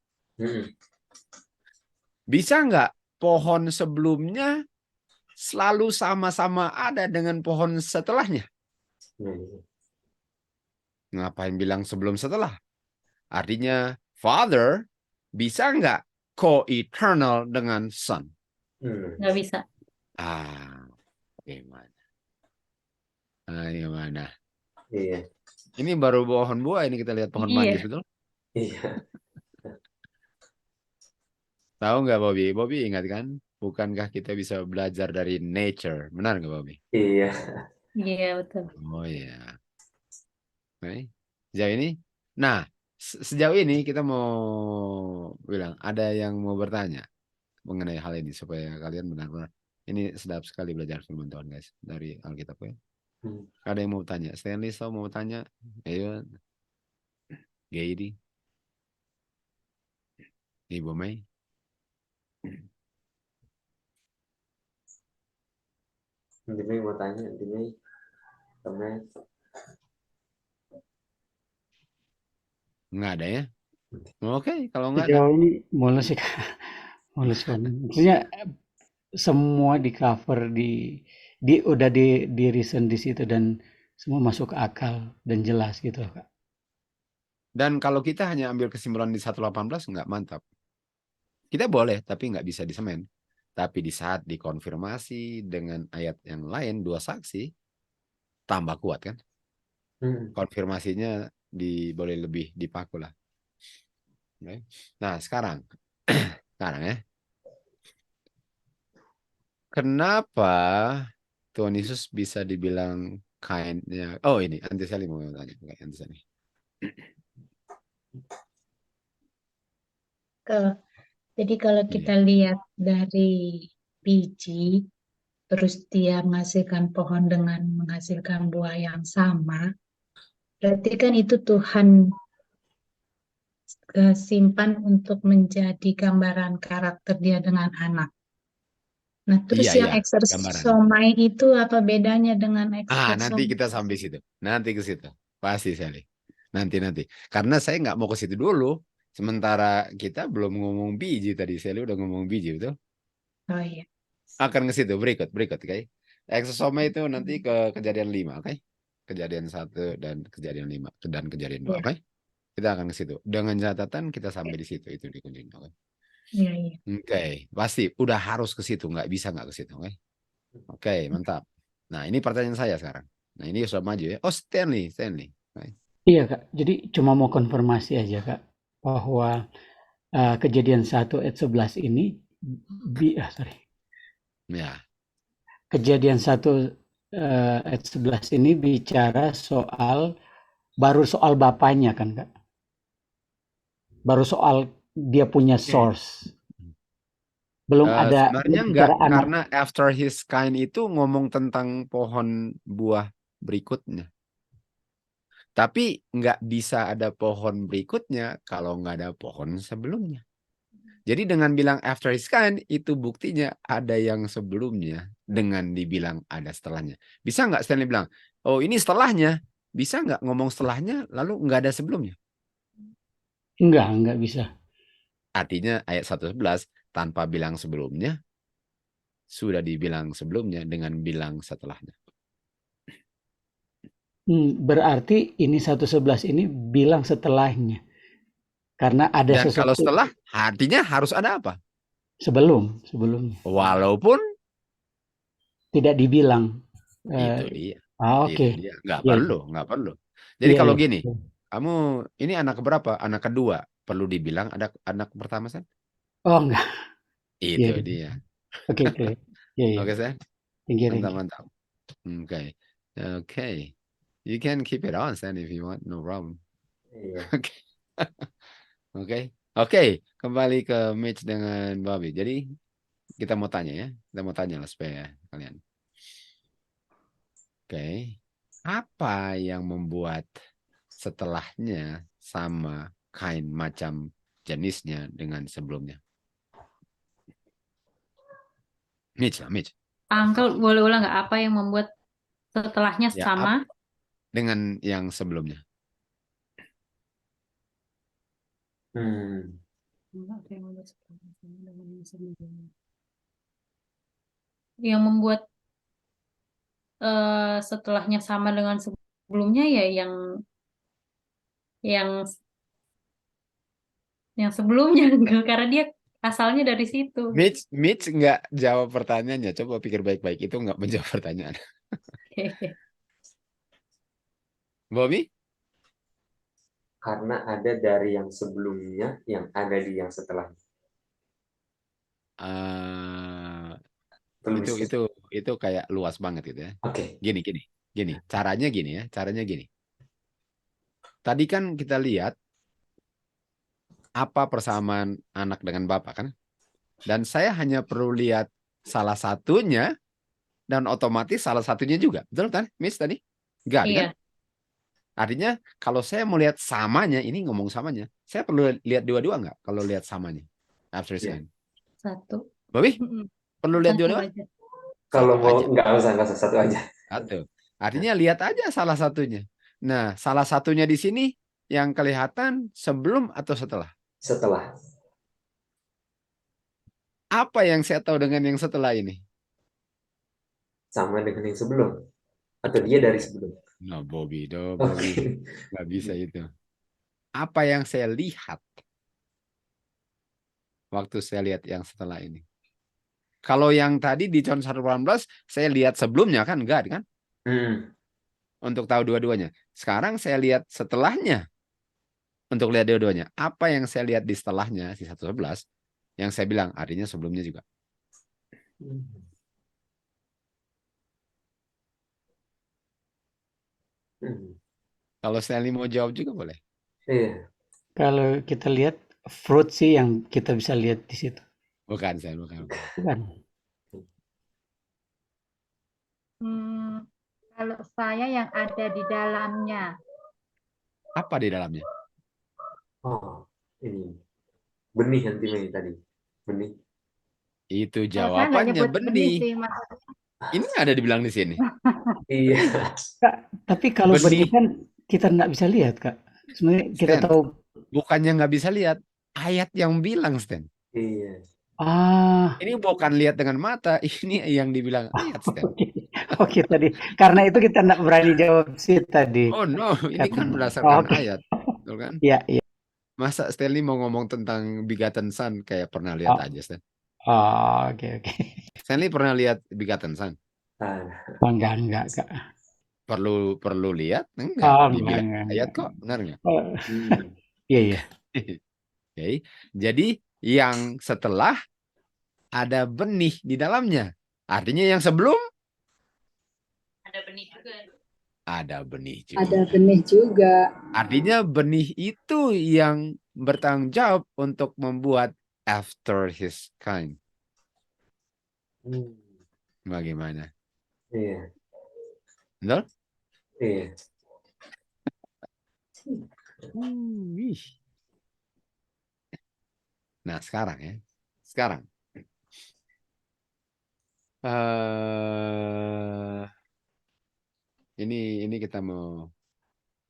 Bisa nggak pohon sebelumnya selalu sama-sama ada dengan pohon setelahnya? Ngapain bilang sebelum setelah? Artinya Father bisa nggak co-eternal dengan Son? Nggak bisa. Gimana? Gimana? Iya. Ini baru pohon buah, ini kita lihat pohon Iya. manggis, betul? Iya. Tahu nggak Bobby? Bobby ingat kan? Bukankah kita bisa belajar dari nature? Benar nggak Bobby? Iya. Iya, betul. Oh ya. Oke. Sejauh ini. Nah, sejauh ini kita mau bilang, ada yang mau bertanya mengenai hal ini supaya kalian benar-benar ini sedap sekali belajar firman Tuhan guys dari Alkitab ya. Ada yang mau tanya? Stanley so mau tanya? Ayo. Gaidi. Ibu Mei. Dini mau tanya, Dini temen. Nggak ada ya? Oke, kalau nggak ada. Sejauh ini mulus sih Kak. Mulus banget. Maksudnya semua di cover udah di reason di situ dan semua masuk ke akal dan jelas gitu Kak. Dan kalau kita hanya ambil kesimpulan di 118 nggak mantap. Kita boleh, tapi nggak bisa disemen. Tapi di saat dikonfirmasi dengan ayat yang lain, dua saksi, tambah kuat kan? Konfirmasinya boleh lebih dipaku lah. Okay. Nah sekarang ya. Kenapa Tuhan Yesus bisa dibilang kainnya? Oh ini Antisali mau tanya. Antisali. Jadi kalau kita lihat dari biji, terus dia menghasilkan pohon dengan menghasilkan buah yang sama, berarti kan itu Tuhan simpan untuk menjadi gambaran karakter dia dengan anak. Nah, terus yang exersomai itu apa bedanya dengan exersomai? Nanti kita sampai situ. Nanti ke situ. Pasti Sally. Nanti. Karena saya nggak mau ke situ dulu. Sementara kita belum ngomong biji tadi. Sally udah ngomong biji, betul? Oh iya. Akan ke situ. Berikut. Okay? Exersomai itu nanti ke kejadian 5. Oke? Kejadian 1 dan kejadian 5. Dan kejadian 2. Oke? Kita akan ke situ. Dengan catatan kita sampai di situ. Itu di kunjungan. Oke? Iya. Oke. Pasti. Udah harus ke situ. Nggak bisa nggak ke situ. Oke? Oke, mantap. Nah, ini pertanyaan saya sekarang. Nah, ini sudah maju ya. Oh, Stanley. Right. Iya, Kak. Jadi cuma mau konfirmasi aja, Kak, bahwa kejadian 1 ayat 11 ini Ya. Kejadian 1 ayat 11 ini bicara baru soal bapaknya kan, Kak? Baru soal dia punya source. Belum ada sebenarnya enggak, karena after his kind itu ngomong tentang pohon buah berikutnya. Tapi nggak bisa ada pohon berikutnya kalau nggak ada pohon sebelumnya. Jadi dengan bilang after his kind itu buktinya ada yang sebelumnya dengan dibilang ada setelahnya. Bisa nggak Stanley bilang, oh ini setelahnya. Bisa nggak ngomong setelahnya lalu nggak ada sebelumnya? Enggak bisa. Artinya ayat 111 tanpa bilang sebelumnya, sudah dibilang sebelumnya dengan bilang setelahnya. Berarti ini 111 ini bilang setelahnya. Karena ada dan sesuatu. Kalau setelah, artinya harus ada apa? Sebelumnya. Walaupun tidak dibilang. Itu dia. Oke. Nggak perlu. Jadi kalau gini, kamu ini anak keberapa? Anak kedua. Perlu dibilang ada anak pertama, San? Oh, enggak. Itu dia. Oke. Oke, San? Mantap. Oke. You can keep it on, San, if you want. No problem. Oke. Kembali ke Mitch dengan Bobby. Jadi kita mau tanya ya. Kita mau tanya lah supaya kalian. Oke. Apa yang membuat setelahnya sama kain macam jenisnya dengan sebelumnya? Mitch lah, Mitch. Uncle, boleh ulang nggak apa yang membuat setelahnya Ya, sama? dengan yang sebelumnya. Hmm. Apa yang membuat setelahnya sama dengan yang sebelumnya? Yang membuat setelahnya sama dengan sebelumnya ya yang yang sebelumnya Uncle, karena dia asalnya dari situ. Mitch nggak jawab pertanyaannya. Coba pikir baik-baik. Itu nggak menjawab pertanyaan. Bobby? Karena ada dari yang sebelumnya yang ada di yang setelahnya. Eh, Belum itu bisa. itu itu kayak luas banget gitu ya. Oke. Gini. Caranya gini ya. Caranya gini. Tadi kan kita lihat apa persamaan anak dengan bapak kan? Dan saya hanya perlu lihat salah satunya dan otomatis salah satunya juga. Betul kan, Miss tadi? Enggak, kan? Iya, Artinya kalau saya mau lihat samanya, ini ngomong samanya, saya perlu lihat dua-dua nggak kalau lihat samanya? After Ya. sign. satu. Bobby, perlu lihat Satu dua-dua? aja. Kalau Satu mau aja. nggak usah satu aja. Satu. Artinya lihat aja salah satunya. Nah, salah satunya di sini yang kelihatan sebelum atau setelah? Setelah. Apa yang saya tahu dengan yang setelah ini? Sama dengan yang sebelum. Atau dia dari sebelum. No, Bobby, Oke. nggak bisa itu. Apa yang saya lihat waktu saya lihat yang setelah ini? Kalau yang tadi di tahun 118, saya lihat sebelumnya kan, enggak kan? Hmm. Untuk tahu dua-duanya. Sekarang saya lihat setelahnya untuk lihat dua-duanya. Apa yang saya lihat di setelahnya, si 111, yang saya bilang artinya sebelumnya juga. Hmm. Kalau Stanley mau jawab juga boleh. Iya. Kalau kita lihat fruit sih yang kita bisa lihat di situ. Bukan, saya bukan. Bukan. Kalau saya yang ada di dalamnya. Apa di dalamnya? Oh, ini benih yang ini tadi. Benih. Itu Kalau saya nggak jawabannya nyebut benih benih. sih, Mas. Ini ada dibilang di sini. Iya. Kak, tapi kalau benih Benih. kan kita nggak bisa lihat, Kak. Sebenarnya kita Stan, tahu. bukannya nggak bisa lihat. Ayat yang bilang, Stan. Iya. Ah, Ini bukan lihat dengan mata. Ini yang dibilang ayat, Stan. oke. Oke tadi. Karena itu kita nggak berani jawab sih tadi. Oh no, ini kan Karena, berdasarkan oke. ayat. Betul kan? Iya, iya. Masa Stanley mau ngomong tentang Begotten Son kayak pernah lihat Oh, aja, Stan. oke. Stanley pernah lihat Begotten Son? Ah, Oh, enggak, Kak. Perlu lihat? Enggak. Oh, Dibilang ayat enggak. kok, benar nggak? Oh, hmm. iya. Oke. Jadi yang setelah ada benih di dalamnya. Artinya yang sebelum Ada benih juga. ada benih juga. Ada benih juga. Artinya benih itu yang bertanggung jawab untuk membuat after his kind. Hmm. Bagaimana? Iya. Betul? Iya. Wih. Nah, sekarang ya. Sekarang. Ini kita mau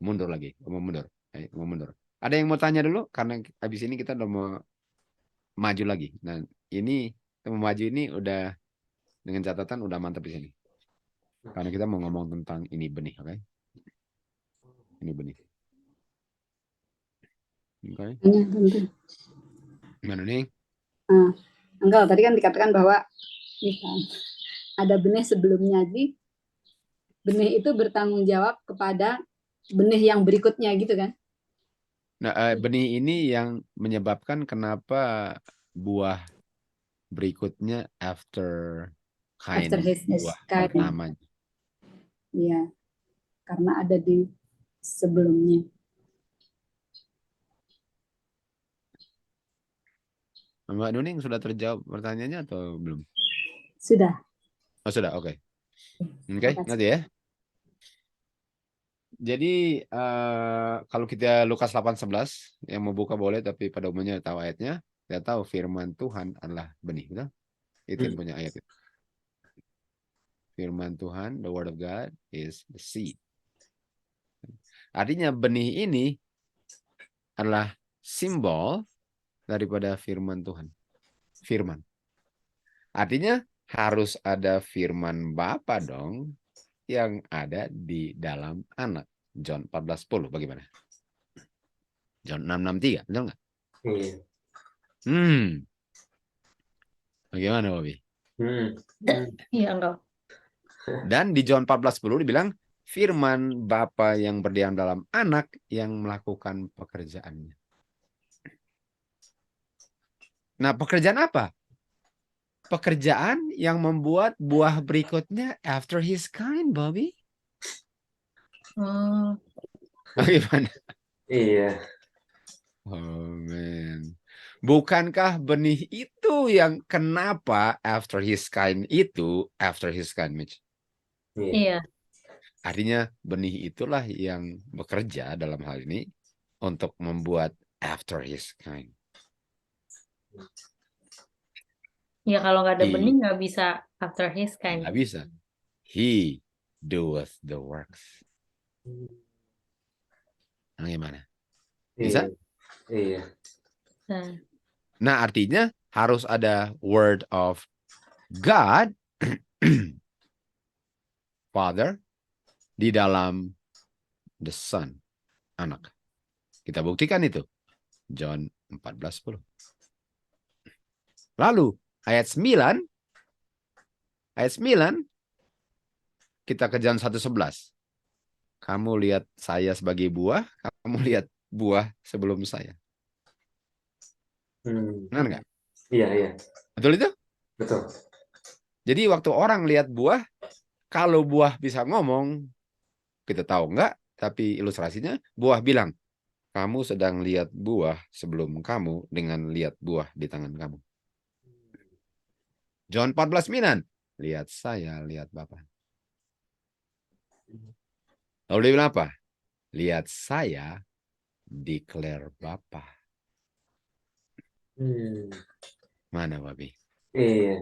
mundur lagi. Mau mundur. Mau mundur. Ada yang mau tanya dulu? Karena habis ini kita udah mau maju lagi. Nah, ini kita mau maju ini udah dengan catatan udah mantap di sini. Karena kita mau ngomong tentang ini benih, oke? Ini benih. Oke. Tanya, tentu. Gimana nih? Enggak, tadi kan dikatakan bahwa misal ada benih sebelumnya, jadi benih itu bertanggung jawab kepada benih yang berikutnya gitu kan? Nah, benih ini yang menyebabkan kenapa buah berikutnya after After kind his buah kind. pertamanya. Iya, karena ada di sebelumnya. Mbak Nuning sudah terjawab pertanyaannya atau belum? Sudah. Oh, sudah, oke. Oke, Terima kasih. nanti ya. Jadi kalau kita Lukas 8:11 yang mau buka boleh, tapi pada umumnya tahu ayatnya, kita tahu firman Tuhan adalah benih, betul? Itu yang punya ayat itu. Firman Tuhan, the word of God is the seed. Artinya benih ini adalah simbol daripada firman Tuhan. Firman. Artinya harus ada firman Bapa dong yang ada di dalam anak. John 14:10 bagaimana? John 6:63, betul nggak? Iya. Bagaimana, Bobby? Iya, enggak. Dan di John 14:10 dibilang, firman Bapa yang berdiam dalam anak yang melakukan pekerjaannya. Nah, pekerjaan apa? Pekerjaan yang membuat buah berikutnya after his kind, Bobby. Bagaimana? Iya. Oh, man. Bukankah benih itu yang kenapa after his kind itu, Mitch? Iya. Iya. Artinya benih itulah yang bekerja dalam hal ini untuk membuat after his kind. Ya kalau nggak ada benih nggak bisa after his kind. Nggak bisa. He doeth the works. Nah, gimana? Bisa? Iya. Nah, artinya harus ada word of God, Father, di dalam the Son, anak. Kita buktikan itu. John 14:10. Lalu, ayat 9, kita ke John 1:11. Kamu lihat saya sebagai buah, kamu lihat buah sebelum saya. Benar nggak? Iya. Betul itu? Betul. Jadi waktu orang lihat buah, kalau buah bisa ngomong, kita tahu nggak, tapi ilustrasinya, buah bilang, kamu sedang lihat buah sebelum kamu dengan lihat buah di tangan kamu. John 14:9, lihat saya, lihat Bapa. Lalu dia bilang apa? Lihat saya, declare Bapa. Mana, Babi? Iya.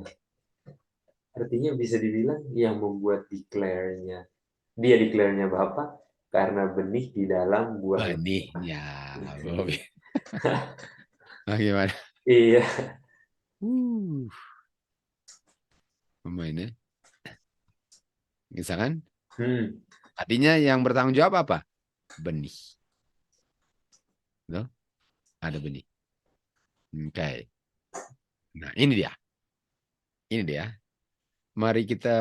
Artinya bisa dibilang yang membuat dia declare-nya Bapa karena benih di dalam buah. Benihnya, Babi. Bagaimana? Iya. Pemainnya. Misalkan? Artinya yang bertanggung jawab apa? Benih. Loh? Ada benih. Oke. Nah, ini dia. Mari kita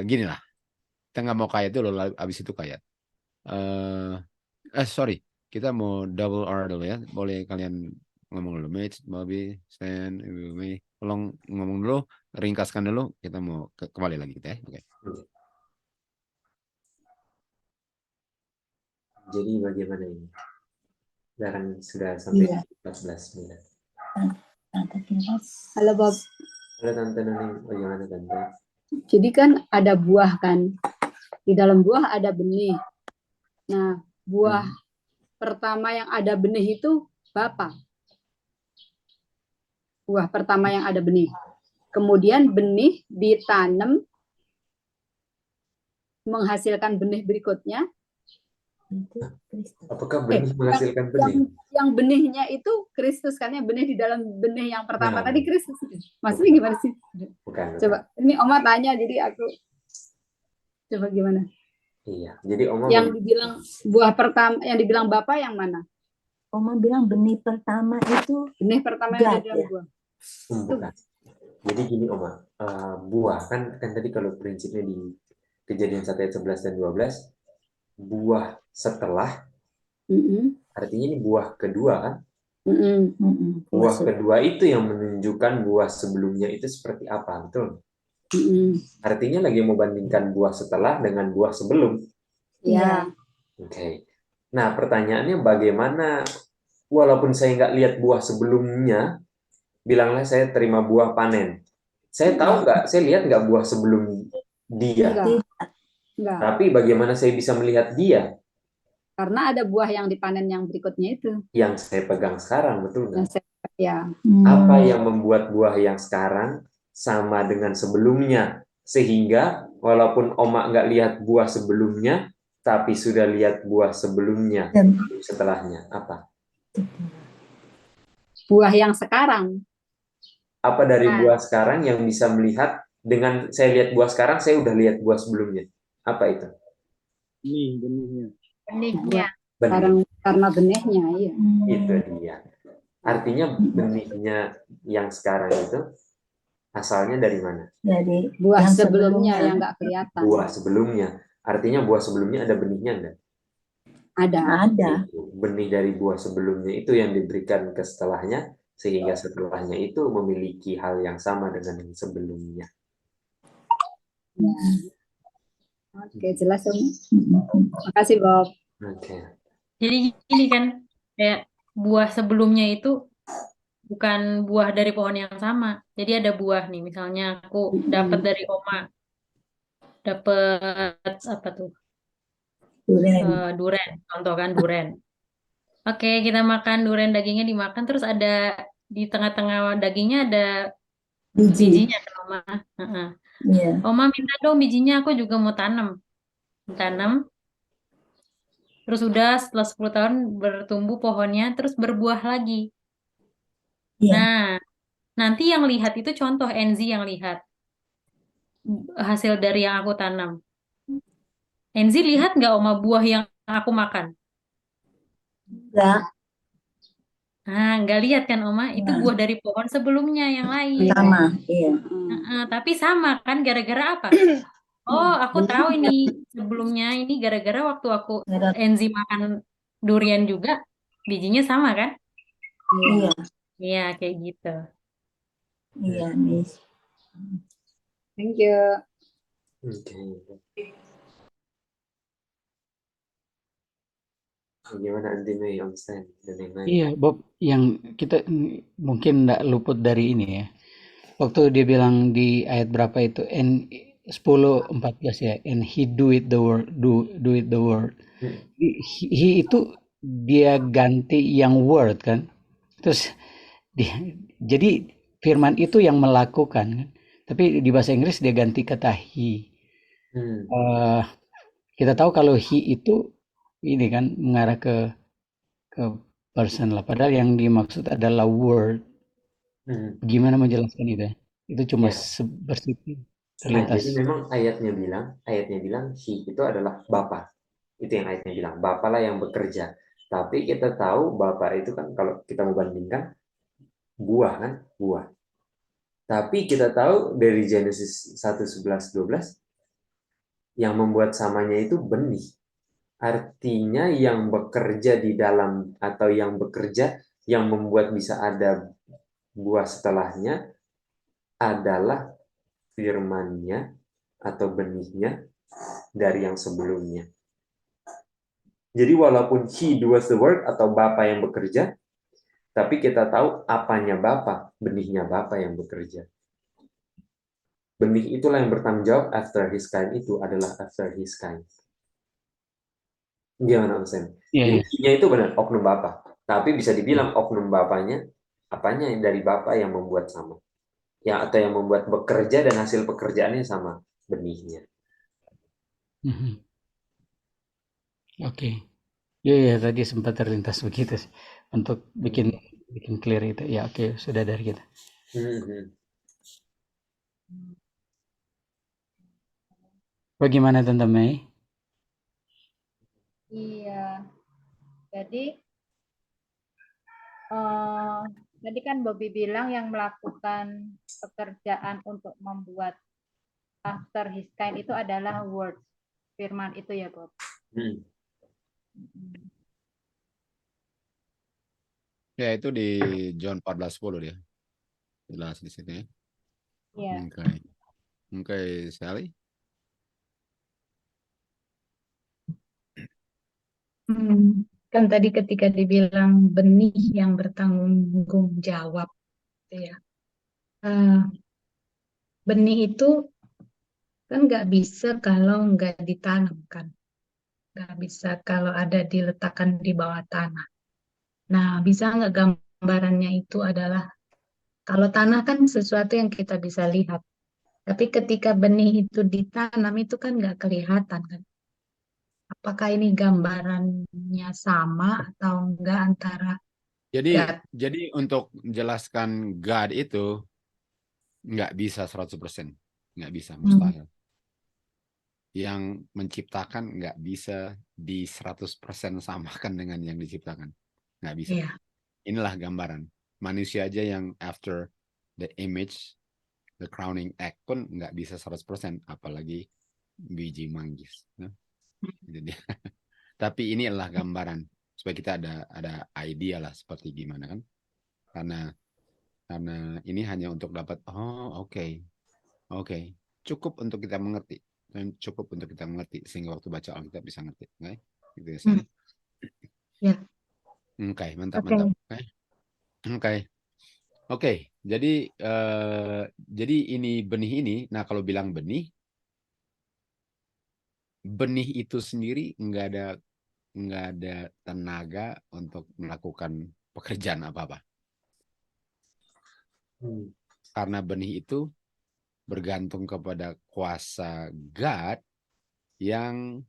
gini lah. Kita nggak mau kayat dulu, habis itu kayat. Sorry. Kita mau double R dulu ya. Boleh kalian ngomong dulu. Mitch, Bobby, Stan, Ibu Mei. Tolong ngomong dulu. Ringkaskan dulu. Kita mau kembali lagi kita ya. Oke. Jadi bagaimana ini? Sekarang sudah sampai 14 menit. Halo Bob. Halo Tante Nani, bagaimana Tante? Jadi kan ada buah kan. Di dalam buah ada benih. Nah, buah pertama yang ada benih itu Bapa. Buah pertama yang ada benih. Kemudian benih ditanam menghasilkan benih berikutnya. Apakah benih menghasilkan benih? Yang benihnya itu Kristus, kan, yang benih di dalam benih yang pertama Nah. tadi Kristus. Maksudnya gimana sih? Bukan. Coba, ini Oma tanya jadi aku coba gimana? Iya, jadi Oma yang dibilang buah pertama, yang dibilang Bapak yang mana? Oma bilang benih pertama itu Benih pertama yang ada dalam buah. bukan. Jadi gini Oma, buah kan tadi kalau prinsipnya di Kejadian 1 ayat 11 dan 12, buah setelah, artinya ini buah kedua kan? Buah kedua itu yang menunjukkan buah sebelumnya itu seperti apa, betul? Artinya lagi mau bandingkan buah setelah dengan buah sebelum. Iya. Oke. Nah pertanyaannya bagaimana, walaupun saya nggak lihat buah sebelumnya, bilanglah saya terima buah panen. Saya tahu nggak, saya lihat nggak buah sebelum dia? Enggak, Tapi bagaimana saya bisa melihat dia karena ada buah yang dipanen yang berikutnya itu. yang saya pegang sekarang, betul Yang nggak? ya, Apa yang membuat buah yang sekarang sama dengan sebelumnya? Sehingga walaupun Oma nggak lihat buah sebelumnya, tapi sudah lihat buah sebelumnya, setelahnya. Apa? buah yang sekarang. Apa dari Nah, buah sekarang yang bisa melihat dengan saya lihat buah sekarang, saya udah lihat buah sebelumnya. Apa itu? benihnya. Buah Benih. sekarang karena benihnya, iya. Itu dia. Artinya benihnya yang sekarang itu asalnya dari mana? Dari Buah yang sebelumnya sebelumnya. yang nggak kelihatan. Buah sebelumnya. Artinya buah sebelumnya ada benihnya enggak? Ada. Ada. Itu. Benih dari buah sebelumnya itu yang diberikan ke setelahnya, sehingga setelahnya itu memiliki hal yang sama dengan yang sebelumnya. Ya. Oke, jelas Om. Makasih Bob. Oke. Jadi gini kan, kayak buah sebelumnya itu bukan buah dari pohon yang sama. Jadi ada buah nih, misalnya aku dapat dari Oma, dapat apa tuh? Duren. Duren, contoh kan duren. Oke, kita makan duren, dagingnya dimakan, terus ada di tengah-tengah dagingnya ada Biji. bijinya kan Oma. Heeh. Iya. Oma minta dong bijinya, aku juga mau tanam. Tanam, terus udah setelah 10 tahun bertumbuh pohonnya, terus berbuah lagi. Iya. Nah, nanti yang lihat itu contoh Enzi yang lihat hasil dari yang aku tanam. Enzi lihat nggak Oma buah yang aku makan? Enggak. Nah, nggak lihat kan Oma? Itu Nah, buah dari pohon sebelumnya yang lain. sama. Iya. Tapi sama kan gara-gara apa? Oh, aku tahu ini sebelumnya ini gara-gara waktu aku Gara- Enzi makan durian juga bijinya sama kan? Iya. Iya, kayak gitu. Iya, Miss. Thank you. Oke. Gimana Anti Mei, Om Stan, dan yang lain? Iya, Bob, yang kita mungkin nggak luput dari ini ya. Waktu dia bilang di ayat berapa itu, and 10:14 ya, and he do it the word, do it the word. He itu dia ganti yang word kan. Terus dia, jadi firman itu yang melakukan kan. Tapi di bahasa Inggris dia ganti kata he. Kita tahu kalau he itu ini kan mengarah ke person lah. Padahal yang dimaksud adalah word. Gimana menjelaskan itu? Itu cuma Ya. bersih Nah, terlintas. jadi memang ayatnya bilang he itu adalah Bapa. Itu yang ayatnya bilang, Bapa lah yang bekerja. Tapi kita tahu Bapa itu kan kalau kita mau bandingkan buah kan, buah. Tapi kita tahu dari Genesis 1:11-12 yang membuat samanya itu benih. Artinya yang bekerja di dalam atau yang bekerja yang membuat bisa ada buah setelahnya adalah firman-Nya atau benihnya dari yang sebelumnya. Jadi walaupun he does the work atau Bapa yang bekerja, tapi kita tahu apanya Bapa, benihnya Bapa yang bekerja. Benih itulah yang bertanggung jawab after his kind itu adalah after his kind. Gimana Om Sen? Iya, Intinya itu benar oknum Bapa, tapi bisa dibilang oknum Bapanya apanya yang dari Bapa yang membuat sama. Yang atau yang membuat bekerja dan hasil pekerjaannya sama benihnya. Oke. Ya, tadi sempat terlintas begitu sih. Untuk bikin clear itu. Ya, oke, sudah dari kita. Bagaimana Tante Mei? Iya. Jadi tadi kan Bobby bilang yang melakukan pekerjaan untuk membuat after his kind itu adalah word, firman itu ya Bob. Ya itu di John 14:10 dia. Jelas di sini. Iya. Oke, Sally. Kan tadi ketika dibilang benih yang bertanggung jawab, gitu ya. Benih itu kan nggak bisa kalau nggak ditanamkan, nggak bisa kalau ada diletakkan di bawah tanah. Nah, bisa nggak gambarannya itu adalah kalau tanah kan sesuatu yang kita bisa lihat, tapi ketika benih itu ditanam itu kan nggak kelihatan kan. Apakah ini gambarannya sama atau enggak antara Jadi God? jadi untuk menjelaskan God itu nggak bisa 100%. Nggak bisa, mustahil. Yang menciptakan nggak bisa di 100% samakan dengan yang diciptakan. Nggak bisa. Iya, Inilah gambaran. Manusia aja yang after the image, the crowning act pun nggak bisa 100%. Apalagi biji manggis. Ya. Itu dia. Tapi ini adalah gambaran. Supaya kita ada idea lah seperti gimana kan. Karena ini hanya untuk dapat, oke. Cukup untuk kita mengerti. Dan cukup untuk kita mengerti. Sehingga waktu baca Alkitab bisa ngerti. Okay? Gitu ya, Sally? ya, Oke, mantap. oke. Oke, jadi ini benih ini. Nah, kalau bilang benih itu sendiri nggak ada tenaga untuk melakukan pekerjaan apa-apa. Karena benih itu bergantung kepada kuasa God yang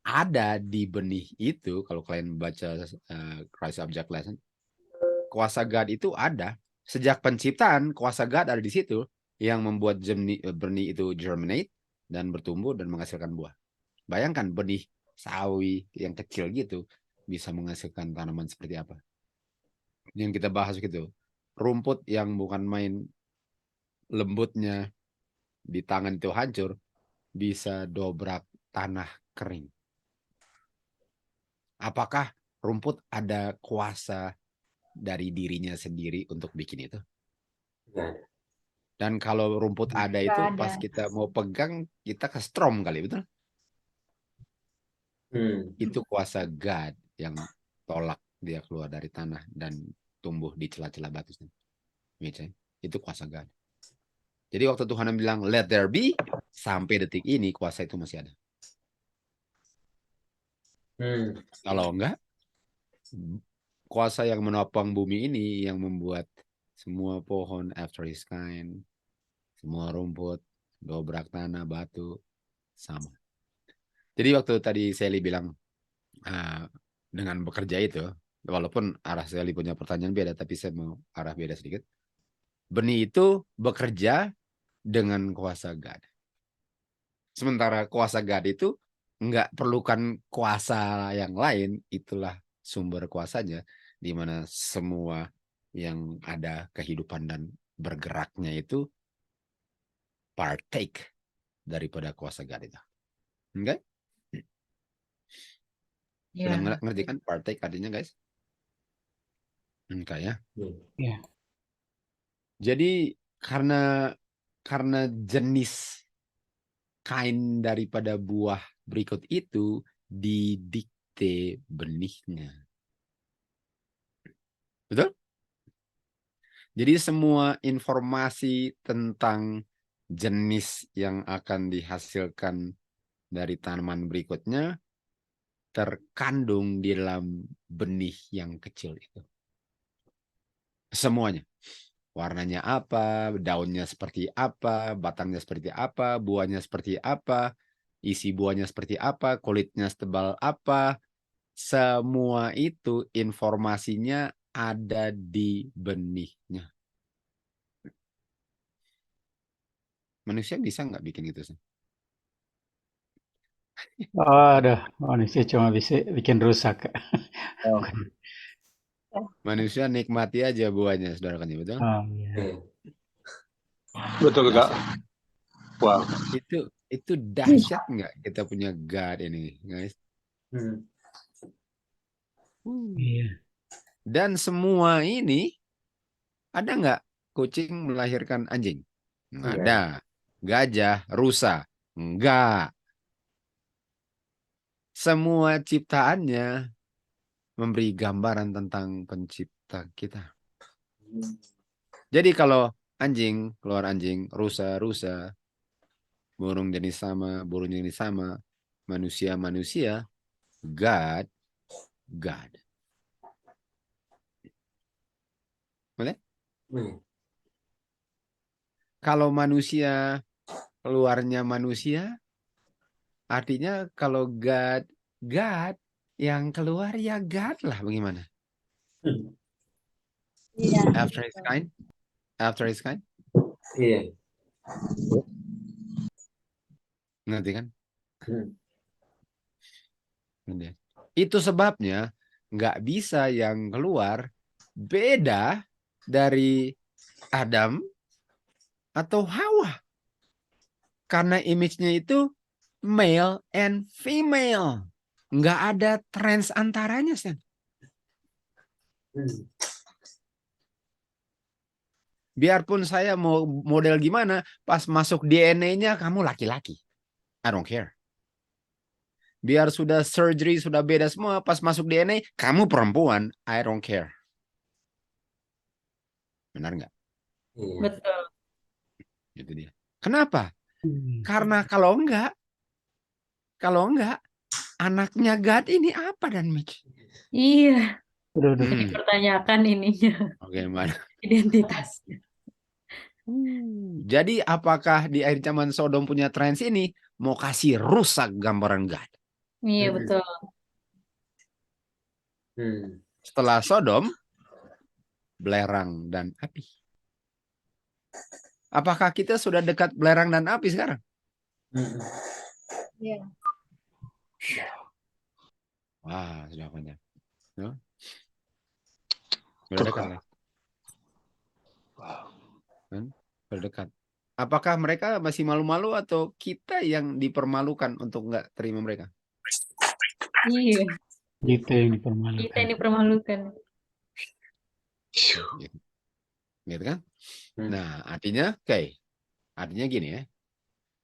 ada di benih itu. Kalau kalian baca Christ Object Lesson, kuasa God itu ada. Sejak penciptaan, kuasa God ada di situ yang membuat benih itu germinate dan bertumbuh dan menghasilkan buah. Bayangkan benih sawi yang kecil gitu bisa menghasilkan tanaman seperti apa. Yang kita bahas gitu. Rumput yang bukan main lembutnya di tangan itu hancur, bisa dobrak tanah kering. Apakah rumput ada kuasa dari dirinya sendiri untuk bikin itu? Nggak ada. Dan kalau rumput ada Nggak itu, ada. pas kita mau pegang, kita ke strom kali, betul? Itu kuasa God yang tolak dia keluar dari tanah dan tumbuh di celah-celah batu. Itu kuasa God. Jadi waktu Tuhan bilang, let there be, sampai detik ini kuasa itu masih ada. Kalau enggak, kuasa yang menopang bumi ini yang membuat semua pohon after his kind, semua rumput, dobrak tanah, batu, sama. Jadi waktu tadi Sally bilang dengan bekerja itu, walaupun arah Sally punya pertanyaan beda, tapi saya mau arah beda sedikit. Benih itu bekerja dengan kuasa God. Sementara kuasa God itu nggak perlukan kuasa yang lain, itulah sumber kuasanya, di mana semua yang ada kehidupan dan bergeraknya itu partake daripada kuasa God itu. Enggak? Sudah Ya, ngerti kan partake artinya, guys? Enggak ya? Ya. Jadi karena jenis kain daripada buah berikut itu didikte benihnya. Betul? Jadi semua informasi tentang jenis yang akan dihasilkan dari tanaman berikutnya terkandung di dalam benih yang kecil itu. Semuanya. Warnanya apa, daunnya seperti apa, batangnya seperti apa, buahnya seperti apa, isi buahnya seperti apa, kulitnya setebal apa. Semua itu informasinya ada di benihnya. Manusia bisa nggak bikin itu sih? Aduh, manusia cuma bisa bikin rusak. Manusia nikmati aja buahnya, saudara kan, betul? Ya. Betul Kak. Dahsyat. Wow. Itu dahsyat nggak kita punya God ini, guys? Iya. Dan semua ini ada nggak kucing melahirkan anjing? Nggak ada. Gajah, rusa? Enggak. Semua ciptaannya memberi gambaran tentang pencipta kita. Jadi kalau anjing, keluar anjing, rusa, burung jenis sama, burung jenis sama, manusia, God. Boleh? Kalau manusia keluarnya manusia, artinya kalau God, yang keluar ya God lah, bagaimana? Iya. After his kind, Iya. ngerti kan? Itu sebabnya nggak bisa yang keluar beda dari Adam atau Hawa. Karena image-nya itu male and female. Nggak ada trans antaranya, Sen. Biarpun saya mau model gimana, pas masuk DNA-nya kamu laki-laki. I don't care. Biar sudah surgery, sudah beda semua, pas masuk DNA, kamu perempuan. I don't care. Benar nggak? Betul. Itu dia. Kenapa? Karena kalau enggak, anaknya God ini apa dan Mitch? Iya. Udah. Dipertanyakan ininya. Oke, mana? Identitasnya. Jadi apakah di akhir zaman Sodom punya trans ini mau kasih rusak gambaran God? Iya, betul. Setelah Sodom, belerang dan api. Apakah kita sudah dekat belerang dan api sekarang? Iya. Wah, sudah banyak. No? Sudah dekat. Berdekat. Apakah mereka masih malu-malu atau kita yang dipermalukan untuk nggak terima mereka? Iya. Kita yang Kita dipermalukan. yang dipermalukan. Gitu kan? Nah, artinya, artinya gini ya.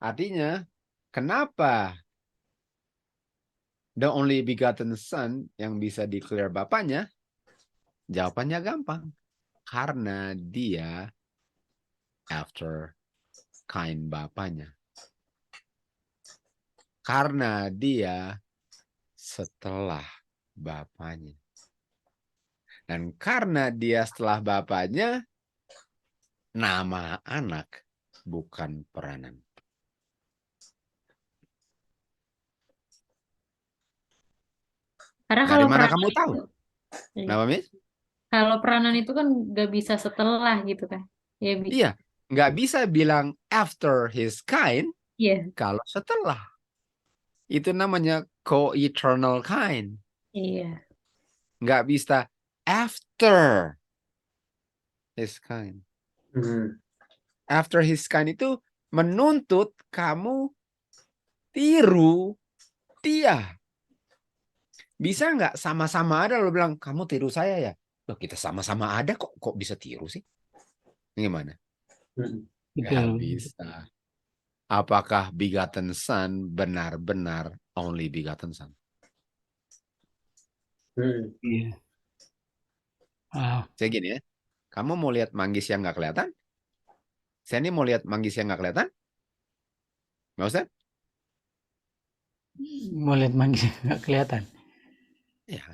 Artinya, kenapa the only begotten son yang bisa declare bapaknya? Jawabannya gampang. Karena dia after kind bapaknya. Karena dia setelah bapaknya. Dan karena dia setelah bapaknya, nama anak bukan peranan. Karena Dari kalau mana peranan kamu tahu? Iya. Kenapa, Miss? Kalau peranan itu kan nggak bisa setelah gitu kan. Ya, Iya, nggak bisa bilang after his kind Iya. kalau setelah. Itu namanya co-eternal kind. Iya. Nggak bisa after his kind. After his kind itu menuntut kamu tiru dia. Bisa nggak sama-sama ada lo bilang kamu tiru saya ya? Loh, kita sama-sama ada kok bisa tiru sih? Gimana? Nggak bisa. Apakah begotten son benar-benar only begotten son? Iya. Saya gini ya. Kamu mau lihat manggis yang nggak kelihatan? Saya ini mau lihat manggis yang nggak kelihatan? Nggak usah? Mau lihat manggis nggak kelihatan. Ya.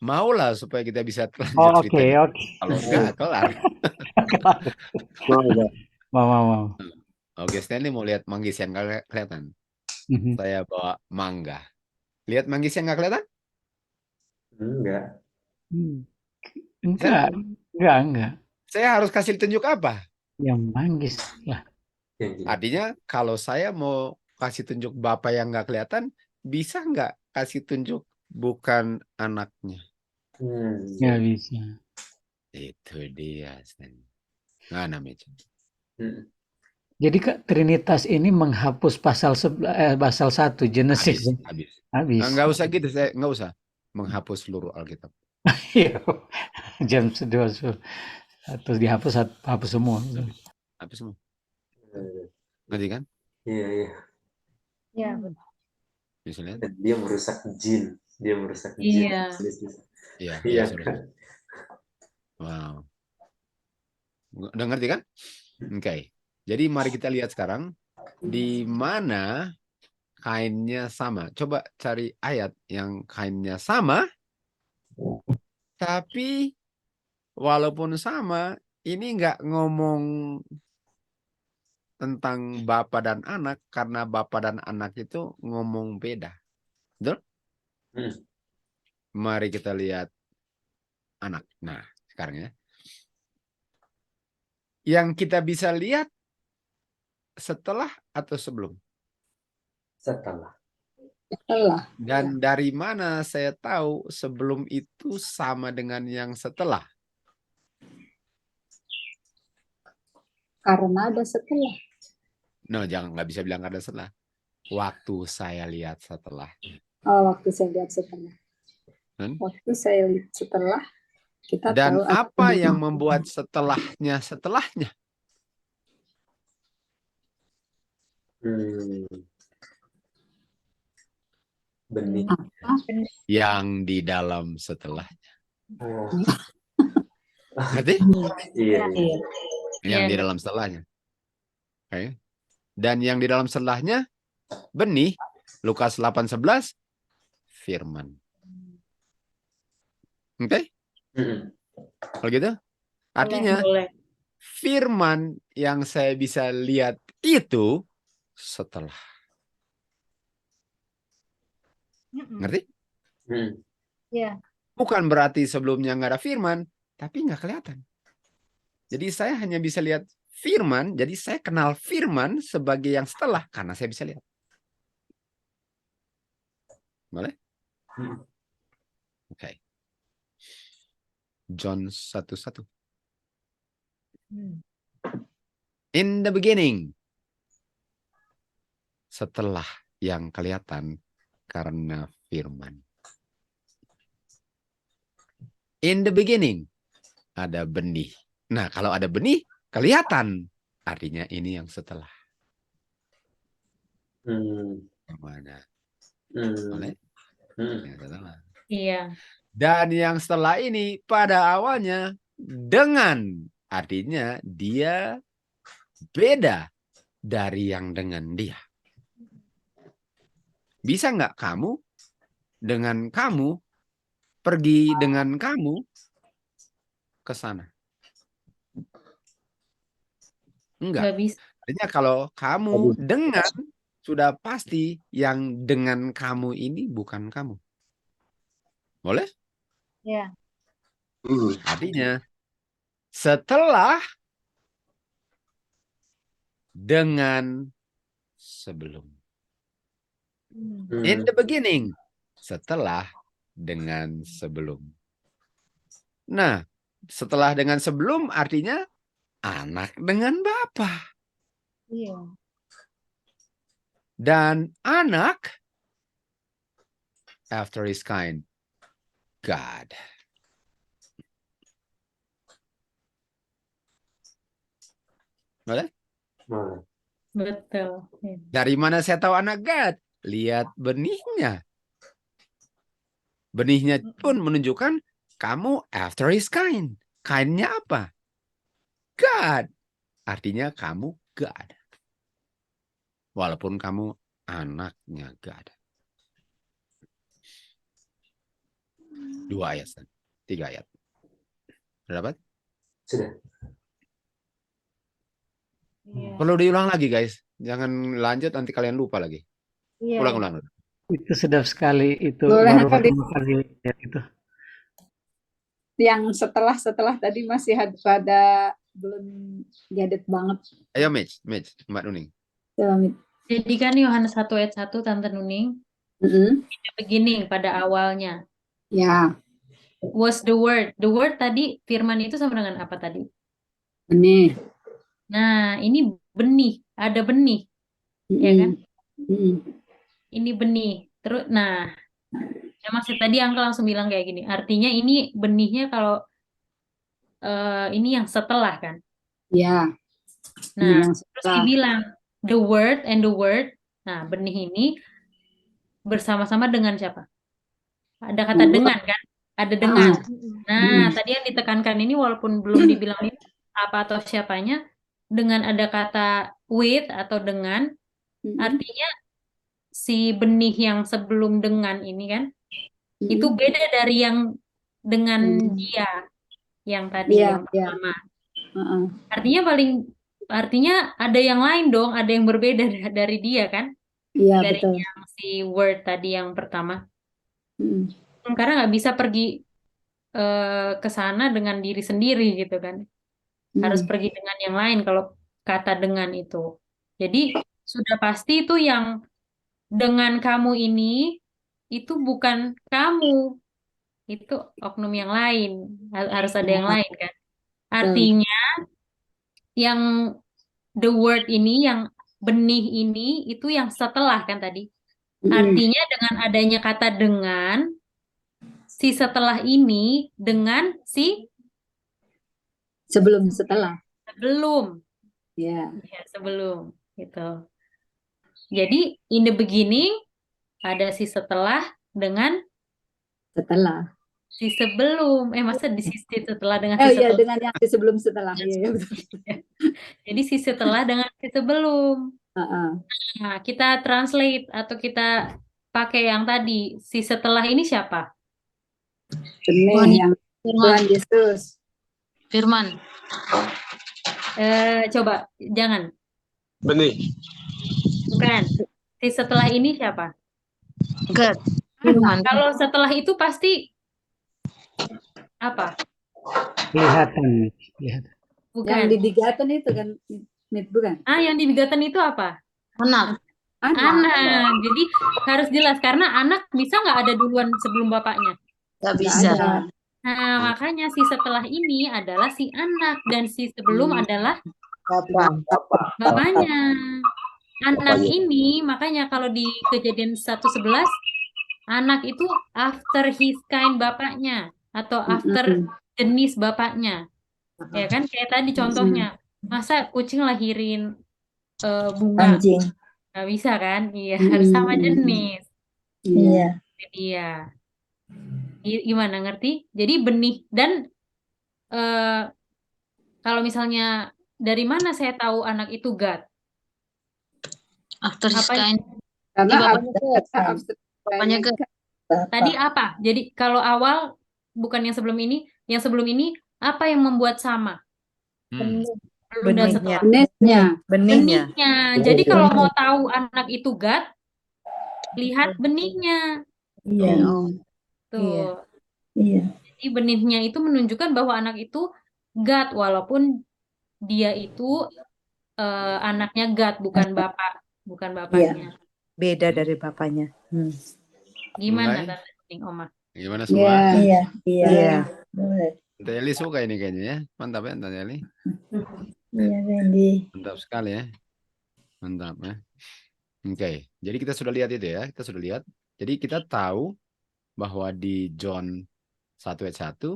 Maulah supaya kita bisa lanjut Oh, ceritanya. oke. Kalau enggak, kelar. Mau. Oke, Stanley mau lihat manggis yang nggak kelihatan. Saya bawa mangga. Lihat manggis yang nggak kelihatan? Enggak. Saya harus kasih tunjuk apa? Yang manggis lah. Artinya kalau saya mau kasih tunjuk bapak yang nggak kelihatan, bisa nggak kasih tunjuk bukan anaknya? Nggak bisa. Itu dia. Nah, namanya. Jadi Kak, Trinitas ini menghapus pasal 1 Genesis. Habis. Nggak usah gitu, saya nggak usah menghapus seluruh Alkitab. Jam 2 terus dihapus, hapus semua. Hapus semua. Ngerti kan? Iya. Iya, betul. Misalnya. Dia merusak jin. Iya. Iya. Wow. Udah ngerti kan? Oke. Jadi mari kita lihat sekarang di mana kainnya sama. Coba cari ayat yang kainnya sama, tapi walaupun sama, ini nggak ngomong tentang bapak dan anak, karena bapak dan anak itu ngomong beda. Betul? Mari kita lihat anak. Nah, sekarang ya. Yang kita bisa lihat setelah atau sebelum? Setelah. Setelah. Dan dari mana saya tahu sebelum itu sama dengan yang setelah? Karena ada setelah. No, jangan, nggak bisa bilang ada setelah. Waktu saya lihat setelah. Oh, waktu saya lihat setelah. Waktu saya lihat setelah, kita Dan tahu ada apa benih. yang membuat setelahnya? Benih. Yang di dalam setelahnya. Oh. Ngerti? Iya. Yang di Iya. dalam setelahnya. Oke. Dan yang di dalam setelahnya, benih. Lukas 8:11, firman. Oke? Kalau gitu, artinya Boleh. firman yang saya bisa lihat itu setelah. Ngerti? Iya. Bukan berarti sebelumnya nggak ada firman, tapi nggak kelihatan. Jadi saya hanya bisa lihat firman, jadi saya kenal firman sebagai yang setelah, karena saya bisa lihat. Boleh? Oke. John 1:1. In the beginning. Setelah yang kelihatan karena firman. In the beginning. Ada benih. Nah, kalau ada benih, kelihatan. Artinya ini yang setelah. Yang mana? Boleh? Yang setelah. Iya. Dan yang setelah ini pada awalnya dengan. Artinya dia beda dari yang dengan dia. Bisa nggak kamu dengan kamu pergi dengan kamu ke sana? Enggak. Nggak bisa. Artinya kalau kamu dengan, sudah pasti yang dengan kamu ini bukan kamu. Boleh? Iya. Artinya setelah dengan sebelum. In the beginning. Setelah dengan sebelum. Nah, setelah dengan sebelum artinya anak dengan bapa. Iya. Dan anak after his kind, God. Boleh? Betul. Iya. Dari mana saya tahu anak God? Lihat benihnya. Benihnya pun menunjukkan kamu after his kind. Kindnya apa? God. Artinya kamu God. Walaupun kamu anaknya God. 2 ayat. 3 ayat. Sudah dapat? Sudah. Iya. Perlu diulang lagi guys. Jangan lanjut nanti kalian lupa lagi. Iya. Ulang. Itu sedap sekali itu Boleh baru kali. pertama kali lihat itu. Yang setelah tadi masih pada belum gadet banget. Ayo Mitch, Mbak Nuning. Jadi kan Yohanes 1 ayat 1 Tante Nuning. In the beginning, pada awalnya. Ya, Was the word. The word tadi, firman itu sama dengan apa tadi? benih. Nah, ini benih. Ada benih. Ya kan? Ini benih. Terus, nah, ya maksud tadi Angka langsung bilang kayak gini. Artinya ini benihnya kalau ini yang setelah kan? Ya. Nah, yang terus dibilang the word and the word. Nah, benih ini bersama-sama dengan siapa? Ada kata dengan kan? Ada dengan. Nah, tadi yang ditekankan ini walaupun belum dibilang ini apa atau siapanya, dengan ada kata with atau dengan, Artinya si benih yang sebelum dengan ini kan, itu beda dari yang dengan dia yang tadi Iya, yang iya. pertama. Heeh. Artinya ada yang lain dong, ada yang berbeda dari dia kan, Iya, dari betul. yang si word tadi yang pertama. Mm. Karena nggak bisa pergi ke sana dengan diri sendiri gitu kan. Harus Mm. pergi dengan yang lain kalau kata dengan itu. Jadi sudah pasti itu yang dengan kamu ini itu bukan kamu, itu oknum yang lain. Harus ada yang Iya, lain kan. betul. Artinya yang the word ini, yang benih ini itu yang setelah kan tadi. Mm-mm. Artinya dengan adanya kata dengan, si setelah ini dengan si Sebelum, setelah. sebelum. Ya, Ya, sebelum gitu. Jadi in the beginning ada si setelah dengan setelah. si sebelum. Masa di si setelah dengan Oh si iya, setelah. dengan yang di sebelum setelah. Iya, iya, betul. Jadi si setelah dengan si sebelum. Heeh. Nah, kita translate atau kita pakai yang tadi. Si setelah ini siapa? Benih yang Firman. Tuhan Yesus. Firman. Coba, jangan. Benih. Bukan. Si setelah ini siapa? God. Firman. Kalau setelah itu pasti apa? Kelihatan. Yang Bukan. di Bigaten itu kan, bukan? Yang di Bigaten itu apa? Anak. Anak. Jadi harus jelas karena anak bisa nggak ada duluan sebelum bapaknya. Gak Nggak bisa. ada. Nah, makanya si setelah ini adalah si anak dan si sebelum adalah Bapak. bapaknya. Anak Bapaknya. ini makanya kalau di Kejadian 1:11 anak itu after his kind bapaknya atau after jenis bapaknya. Ya kan kayak tadi contohnya. Masa kucing lahirin bunga? Anjing. Nggak bisa kan? Iya, harus sama jenis. Iya. Itu dia. Gimana ngerti? Jadi benih dan kalau misalnya dari mana saya tahu anak itu God? After his Apa kind. Karena Bapaknya God. tadi apa? Jadi kalau awal bukan yang sebelum ini apa yang membuat sama? Belum dan setelah. benihnya. Benihnya. Jadi kalau mau tahu anak itu God, lihat benihnya. Iya. Tuh. Iya. Jadi benihnya itu menunjukkan bahwa anak itu God walaupun dia itu anaknya God bukan bapaknya. Beda dari bapaknya. Gimana Mulai. Tante Oma? Gimana semua? Iya. Boleh. Tante Eli suka ini kayaknya ya. Mantap ya Tante Eli. Iya, Randy. Mantap sekali ya. Mantap ya. Oke, jadi kita sudah lihat itu ya. Kita sudah lihat. Jadi kita tahu bahwa di John 1 ayat 1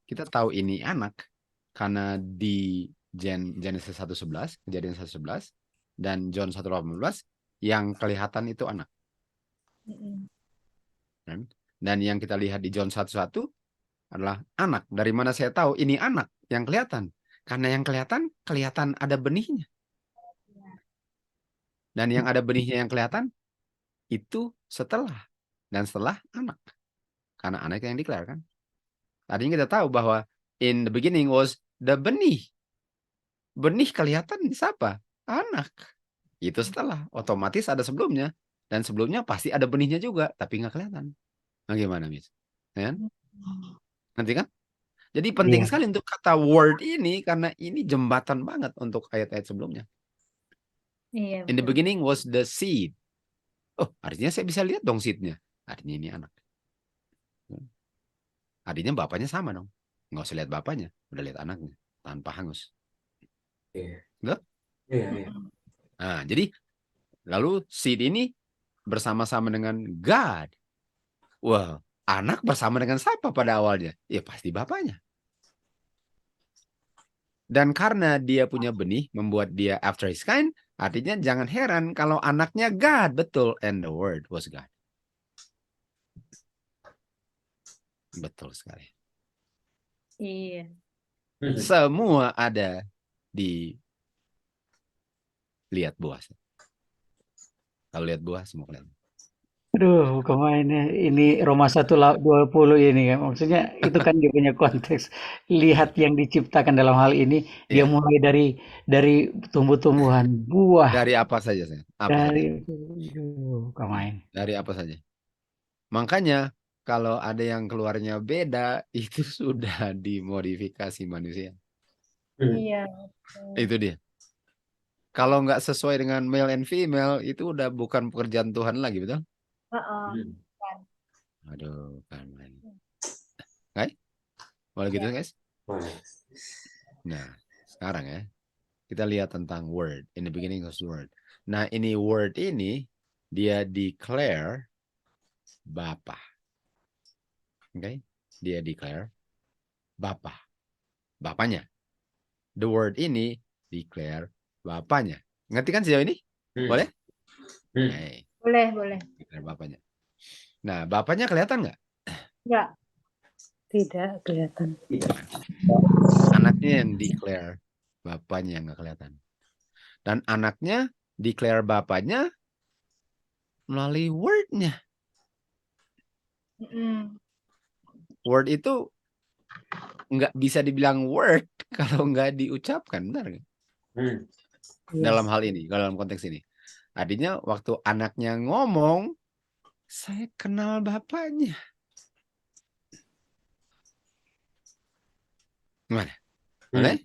kita tahu ini anak karena di Genesis 1:11, Kejadian 1:11 dan John 1:18 yang kelihatan itu anak. Dan yang kita lihat di John 1:1 adalah anak. Dari mana saya tahu ini anak yang kelihatan? Karena yang kelihatan ada benihnya. Dan yang ada benihnya yang kelihatan itu setelah. Dan setelah anak. Karena anak yang declare kan. Tadinya kita tahu bahwa in the beginning was the benih. Benih kelihatan di siapa? Anak. Itu setelah. Otomatis ada sebelumnya. Dan sebelumnya pasti ada benihnya juga. Tapi nggak kelihatan. Nah gimana, Miss? Ya? Nanti kan? Jadi penting sekali untuk kata word ini. Karena ini jembatan banget untuk ayat-ayat sebelumnya. Iya, In the beginning was the seed. Oh, artinya saya bisa lihat dong seednya. Artinya ini anak. Artinya bapaknya sama dong. Nggak usah lihat bapaknya. Udah lihat anaknya. Tanpa hangus. Enggak? Iya. Nah, jadi lalu seed ini bersama-sama dengan God. Wah, anak bersama dengan siapa pada awalnya? Ya pasti bapaknya. Dan karena dia punya benih, membuat dia after his kind, artinya jangan heran kalau anaknya God. Betul. And the word was God. Betul sekali. Iya. Semua ada di lihat Boas. Kalau lihat buah semua kelihatan. Aduh, kemana ini Roma 1:20 ini kan. Maksudnya itu kan dia punya konteks. Lihat yang diciptakan dalam hal ini, dia Iya. mulai dari tumbuh-tumbuhan, buah, Dari apa saja, saya? Apa saja? dari kemain. Dari apa saja? Makanya kalau ada yang keluarnya beda, itu sudah dimodifikasi manusia. Iya. Itu dia. Kalau nggak sesuai dengan male and female, itu udah bukan pekerjaan Tuhan lagi, betul? Aduh, kan main. Guys, boleh gitu guys? Nah, sekarang ya, kita lihat tentang word. In the beginning was word. Nah, ini word ini, dia declare Bapa. Oke? Dia declare Bapa. Bapanya. The word ini declare Bapanya. Ngerti kan sejauh ini? Boleh? Hey, Boleh. declare Bapanya. Nah, Bapanya kelihatan nggak? Enggak. Tidak kelihatan. Anaknya yang declare Bapanya nggak kelihatan. Dan anaknya declare Bapanya melalui word-nya. Word itu nggak bisa dibilang word kalau nggak diucapkan, benar nggak? Dalam hal ini, dalam konteks ini. Artinya waktu anaknya ngomong, saya kenal bapaknya. Gimana? Boleh?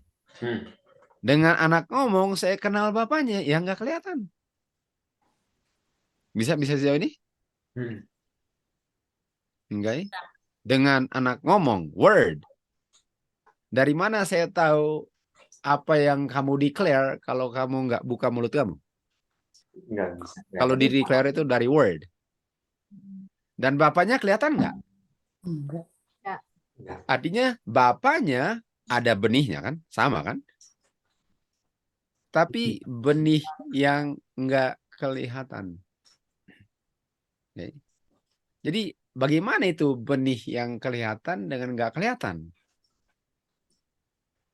Dengan anak ngomong, saya kenal bapaknya, ya nggak kelihatan. Bisa sejauh ini? Enggak. Dengan anak ngomong, word. Dari mana saya tahu apa yang kamu declare kalau kamu nggak buka mulut kamu? Nggak bisa. Kalau di declare itu dari word. Dan bapaknya kelihatan nggak? Enggak. Artinya bapaknya ada benihnya kan? Sama kan? Tapi benih yang nggak kelihatan. Oke. Jadi bagaimana itu benih yang kelihatan dengan nggak kelihatan?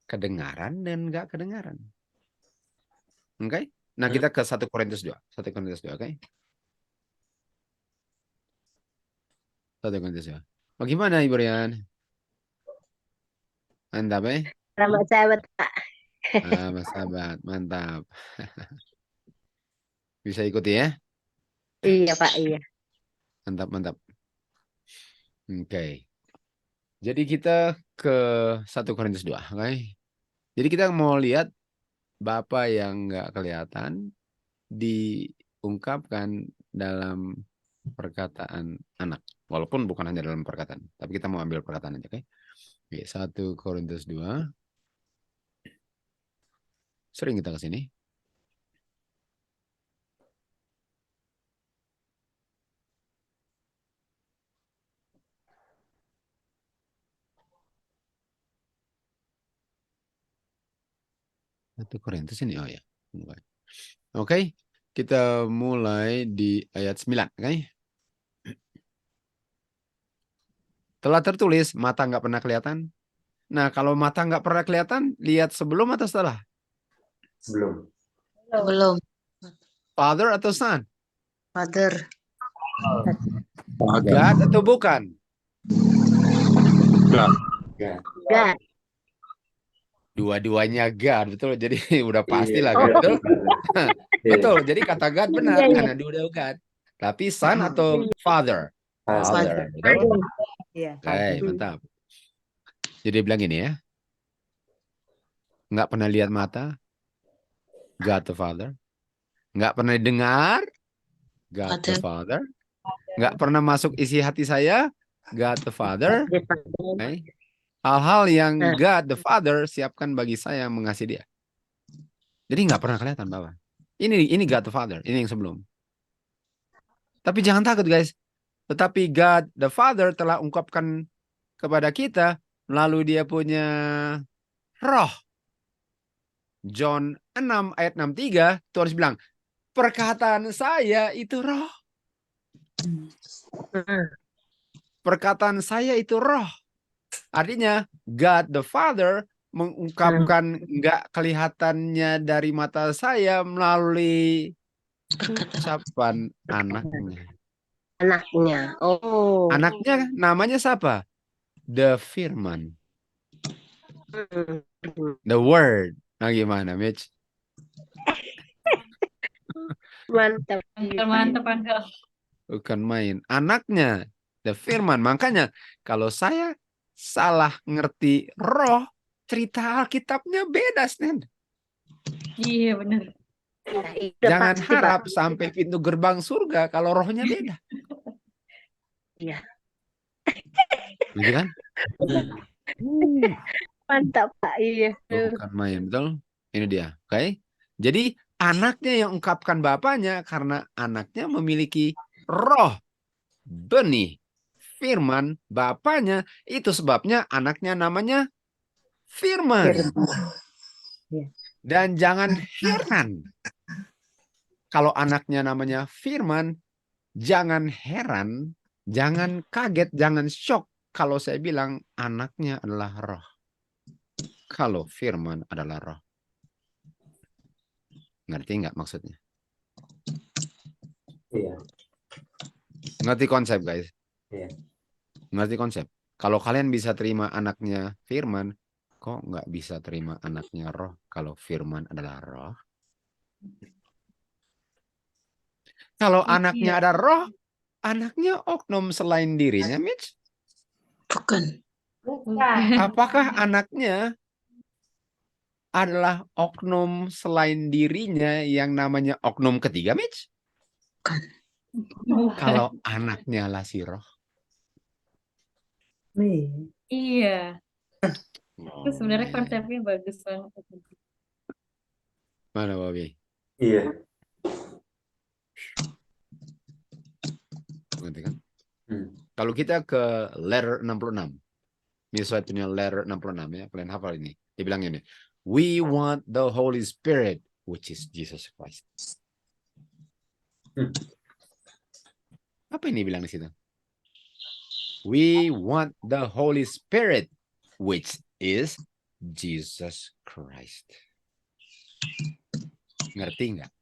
Kedengaran dan nggak kedengaran. Oke? Nah kita ke 1 Korintus 2. 1 Korintus 2, oke? 1 Korintus 2. Bagaimana Ibu Rian? Mantap ya? Selamat sahabat, Pak. Mas sahabat, mantap. Bisa ikuti ya? Iya, Pak, iya. Mantap. Oke. Jadi kita ke 1 Korintus 2, oke? Jadi kita mau lihat Bapa yang nggak kelihatan diungkapkan dalam perkataan anak. Walaupun bukan hanya dalam perkataan, tapi kita mau ambil perkataan aja, oke? Oke, 1 Korintus 2. Sering kita ke sini. Satu Korintus ini, oh ya. Oke, kita mulai di ayat 9, oke? Telah tertulis, mata nggak pernah kelihatan. Nah, kalau mata nggak pernah kelihatan, lihat sebelum atau setelah? Belum. Father atau son? Father. God atau bukan? God. Dua-duanya God, betul. Jadi udah pastilah God, betul? Betul, jadi kata God benar, karena dia udah God. Tapi son atau father? Father, betul? Iya. Oke, mantap. Jadi bilang gini ya. Nggak pernah lihat mata, God the Father. Nggak pernah dengar, God the Father. Nggak pernah masuk isi hati saya, God the Father. Okay. Hal-hal yang God the Father siapkan bagi saya mengasihi dia. Jadi nggak pernah kelihatan, Bapak. Ini God the Father, ini yang sebelum. Tapi jangan takut, guys. Tetapi God the Father telah ungkapkan kepada kita melalui dia punya roh. John 6 ayat 63 itu harus bilang, perkataan saya itu roh. Perkataan saya itu roh. Artinya God the Father mengungkapkan nggak kelihatannya dari mata saya melalui Ucapan anaknya. Anaknya. Oh. Anaknya namanya siapa? The Firman. The Word. Nah gimana, Mitch? Mantap. Mantap, Angkel. Bukan main. Anaknya, The Firman. Makanya kalau saya salah ngerti roh, cerita Alkitabnya beda, Snen. Iya, benar. Nah, itu Jangan pasti, harap Pak. sampai pintu gerbang surga kalau rohnya beda. Iya. Gitu kan? Mantap, Pak. Iya. Bukan main, betul? Ini dia. Oke. Jadi anaknya yang ungkapkan bapaknya karena anaknya memiliki roh, benih, firman bapaknya. Itu sebabnya anaknya namanya Firman. Dan jangan heran kalau anaknya namanya Firman, jangan heran, jangan kaget, jangan shock kalau saya bilang anaknya adalah roh. Kalau Firman adalah roh. Ngerti nggak maksudnya? Iya. Ngerti konsep, guys? Iya. Ngerti konsep? Kalau kalian bisa terima anaknya Firman, kok nggak bisa terima anaknya roh kalau Firman adalah roh? Kalau anaknya ada roh, anaknya oknum selain dirinya, Mitch? Bukan. Apakah anaknya adalah oknum selain dirinya yang namanya oknum ketiga, Mitch? Bukan. Kalau anaknya lah si roh. Iya. Itu sebenarnya iya. konsepnya bagus banget. Mana, Bobby? Iya. Ngerti kan? Kalau kita ke letter 66. Misalnya punya letter 66 ya. Kalian hafal ini. Dia bilang ini. We want the Holy Spirit, which is Jesus Christ. Apa ini bilang di situ? We want the Holy Spirit, which is Jesus Christ. Ngerti nggak?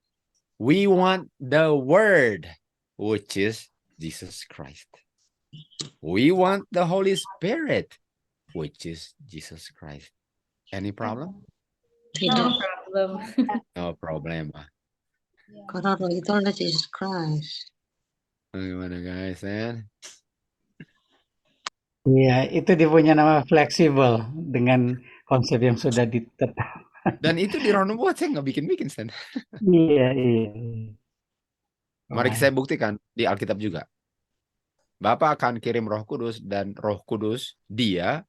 We want the Word, which is Jesus Christ. We want the Holy Spirit, which is Jesus Christ. Any problem? No problem. No problem. Karena roh itu adalah Jesus Christ. Gimana, guys? Iya, itu dia punya nama fleksibel dengan konsep yang sudah ditetapkan. Dan itu di Roh Nubuat saya nggak bikin-bikin, Stan. Iya. Mari saya buktikan di Alkitab juga. Bapa akan kirim Roh Kudus dan Roh Kudus dia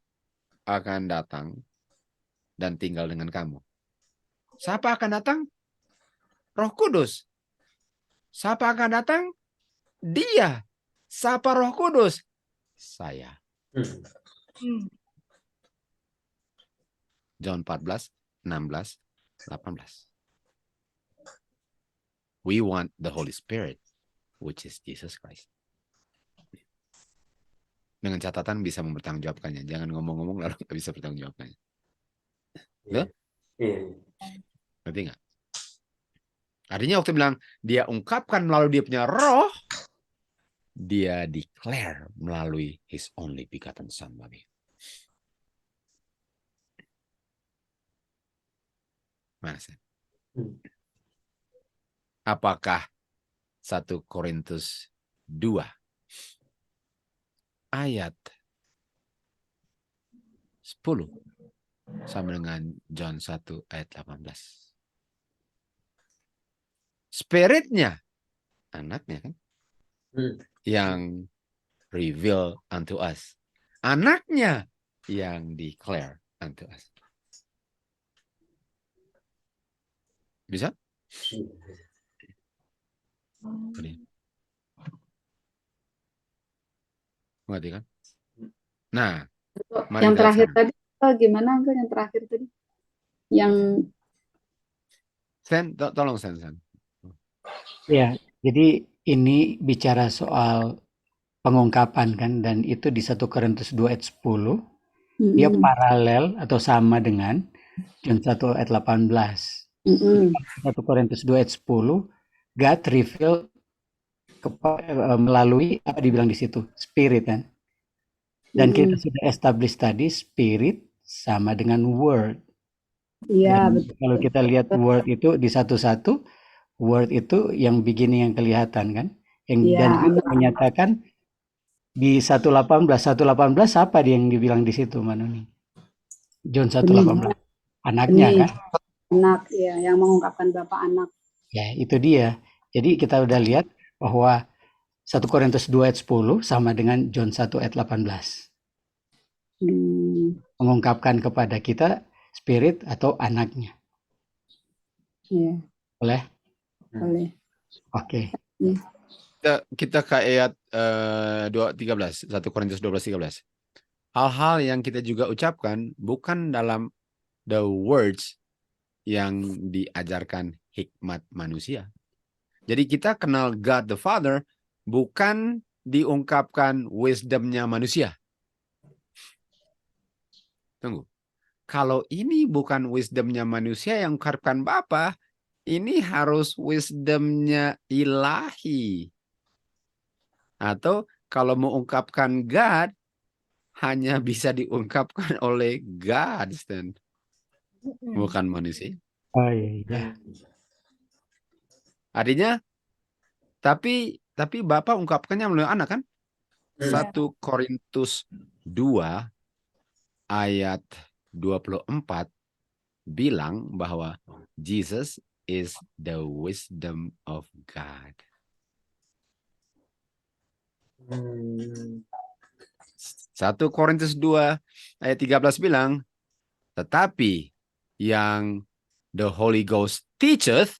akan datang dan tinggal dengan kamu. Siapa akan datang? Roh Kudus. Siapa akan datang? Dia. Siapa Roh Kudus? Saya. John 14, 16, 18. We want the Holy Spirit, which is Jesus Christ. Dengan catatan bisa mempertanggungjawabkannya. Jangan ngomong-ngomong lalu nggak bisa bertanggungjawabkannya. Iya. Ngerti nggak? Artinya waktu bilang dia ungkapkan melalui dia punya roh, dia declare melalui his only begotten son, Babi. Mana sih? Apakah 1 Korintus 2 ayat 10 sama dengan John 1 ayat 18? Spiritnya, anaknya kan, yang reveal unto us. Anaknya yang declare unto us. Bisa? Ngerti kan? Nah, yang terakhir tadi gimana, Uncle? Yang terakhir tadi? Yang Sen, tolong Sen. Ya, jadi ini bicara soal pengungkapan kan, dan itu di 1 Korintus 2 ayat 10 dia paralel atau sama dengan John 1 ayat 18. 1 Korintus 2 ayat 10 God reveal melalui apa dibilang di situ, spirit kan. Dan kita sudah establish tadi spirit sama dengan word. Iya, Dan betul. kalau kita lihat word itu di satu-satu, word itu yang beginning yang kelihatan kan. Dan Iya, juga anak. menyatakan di 1:18 apa dia yang dibilang di situ Manuni? John 1:18. Anaknya Benih, kan? anak, ya, yang mengungkapkan Bapa anak. Ya, itu dia. Jadi kita udah lihat bahwa 1 Korintus 2 ayat 10 sama dengan John 1 ayat 18. Mengungkapkan kepada kita spirit atau anaknya. Iya, Boleh? boleh. Oke. Kita ke ayat 13, 1 Korintus 12:13. Hal-hal yang kita juga ucapkan bukan dalam the words yang diajarkan hikmat manusia. Jadi kita kenal God the Father bukan diungkapkan wisdomnya manusia. Tunggu. Kalau ini bukan wisdomnya manusia yang ungkapkan Bapa, ini harus wisdomnya ilahi. Atau kalau mau ungkapkan God, hanya bisa diungkapkan oleh God, Stan. Bukan manusia. Oh iya. Artinya, tapi Bapak ungkapkannya melalui anak kan? 1 Korintus 2 ayat 24 bilang bahwa Jesus is the wisdom of God. 1 Korintus 2 ayat 13 bilang, tetapi yang the Holy Ghost teacheth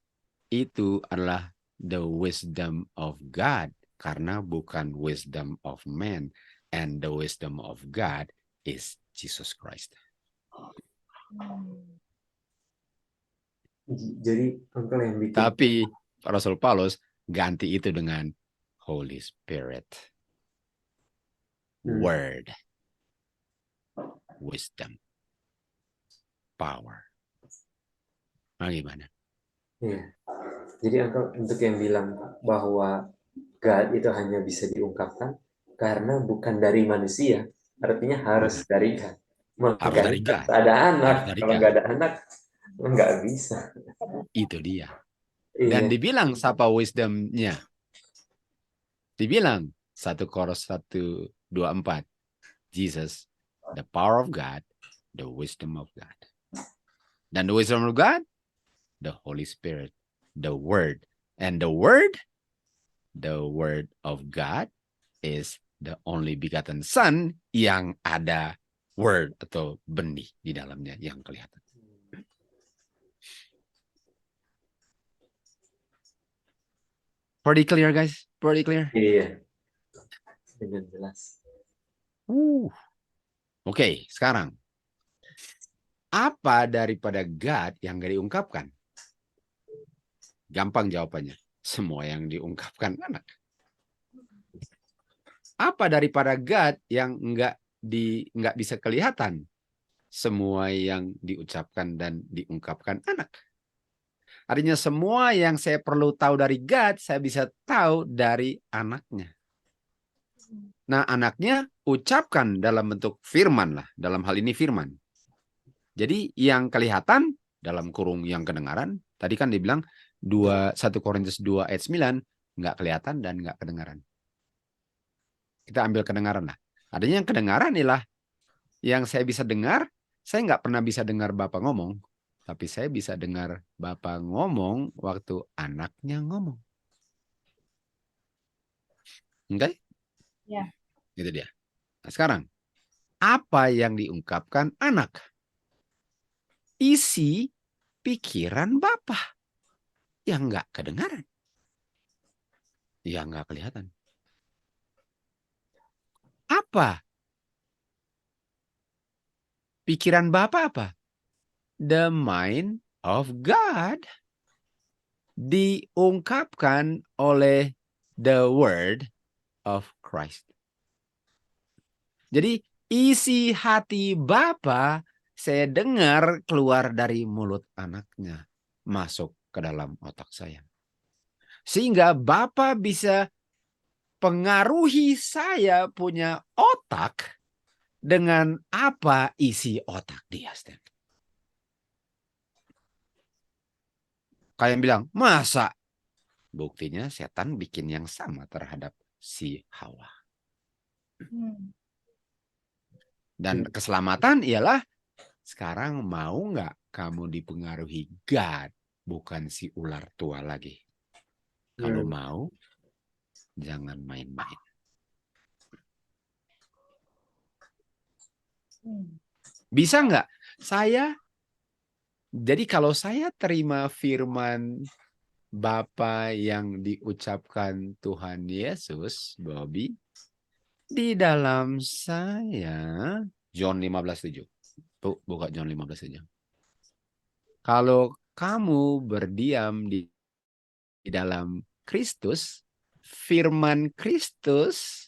itu adalah the wisdom of God, karena bukan wisdom of man, and the wisdom of God is Jesus Christ. Jadi uncle yang bikin. Tapi Rasul Paulus ganti itu dengan Holy Spirit, Word, Wisdom, Power. Nah, gimana? Iya. Jadi uncle untuk yang bilang bahwa God itu hanya bisa diungkapkan karena bukan dari manusia, artinya harus dari God. Harus dari God. Ada anak, Harus dari kalau God. nggak ada anak nggak bisa. Itu dia. Iya. Dan dibilang siapa wisdomnya? Dibilang 1 Korintus 1:24. Jesus, the power of God, the wisdom of God. Dan the wisdom of God, the Holy Spirit, the Word. And the Word of God is the only begotten Son yang ada word atau benih di dalamnya yang kelihatan. Pretty clear, guys? Pretty clear? Iya. Dengan jelas. Oke, sekarang. Apa daripada God yang gak diungkapkan? Gampang jawabannya. Semua yang diungkapkan anak. Apa daripada God yang nggak bisa kelihatan? Semua yang diucapkan dan diungkapkan anak. Artinya semua yang saya perlu tahu dari God, saya bisa tahu dari anaknya. Nah, anaknya ucapkan dalam bentuk firman lah. Dalam hal ini firman. Jadi yang kelihatan dalam kurung yang kedengaran, tadi kan dibilang 1 Korintus 2 ayat 9, nggak kelihatan dan nggak kedengaran. Kita ambil kedengaran lah. Adanya yang kedengaran ialah yang saya bisa dengar, saya nggak pernah bisa dengar Bapak ngomong, tapi saya bisa dengar Bapak ngomong waktu anaknya ngomong. Oke? Ya. Itu dia. Nah, sekarang, apa yang diungkapkan anak? Isi pikiran Bapak yang nggak kedengaran, yang nggak kelihatan. Apa? Pikiran Bapak apa? The mind of God. Diungkapkan oleh the word of Christ. Jadi isi hati Bapa saya dengar keluar dari mulut anaknya, masuk ke dalam otak saya. Sehingga Bapak bisa pengaruhi saya punya otak dengan apa isi otak dia. Stan. Kalian bilang, masa? Buktinya setan bikin yang sama terhadap si Hawa. Dan keselamatan ialah sekarang mau nggak kamu dipengaruhi God, bukan si ular tua lagi. Kalau mau, jangan main-main. Bisa nggak? Jadi kalau saya terima firman Bapa yang diucapkan Tuhan Yesus, Bobby, di dalam saya, John 15:7. Buka John 15:7. Kalau kamu berdiam di dalam Kristus, firman Kristus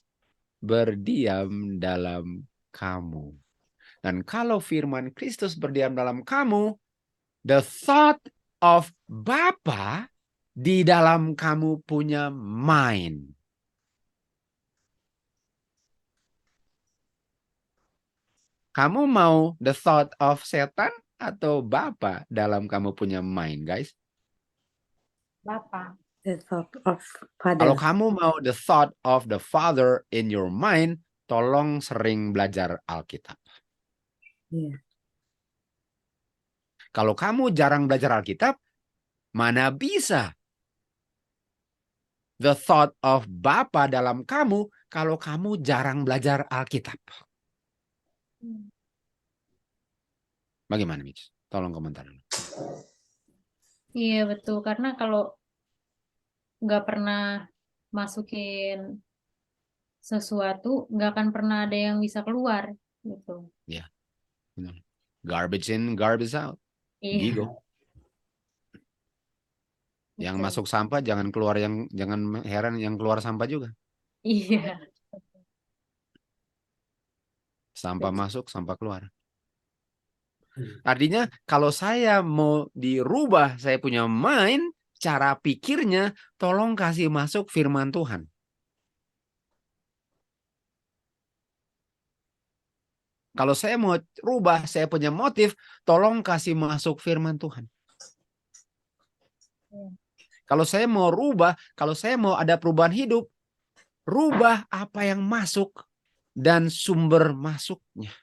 berdiam dalam kamu. Dan kalau firman Kristus berdiam dalam kamu, the thought of Bapa di dalam kamu punya mind. Kamu mau the thought of setan atau Bapa dalam kamu punya mind, guys? Bapa. The thought of Kalau Father. kamu mau the thought of the Father in your mind, tolong sering belajar Alkitab. Yeah. Kalau kamu jarang belajar Alkitab, mana bisa the thought of Bapa dalam kamu kalau kamu jarang belajar Alkitab? Bagaimana, Mitch? Tolong komentar. Iya betul, karena kalau nggak pernah masukin sesuatu, nggak akan pernah ada yang bisa keluar gitu. Ya, benar. Garbage in, garbage out. Iya. Gigo. Yang Betul. masuk sampah jangan heran yang keluar sampah juga. Iya. Sampah masuk, sampah keluar. Artinya kalau saya mau dirubah, saya punya mind, cara pikirnya, tolong kasih masuk firman Tuhan. Kalau saya mau rubah, saya punya motif, tolong kasih masuk firman Tuhan. Kalau saya mau rubah, kalau saya mau ada perubahan hidup, rubah apa yang masuk dan sumber masuknya.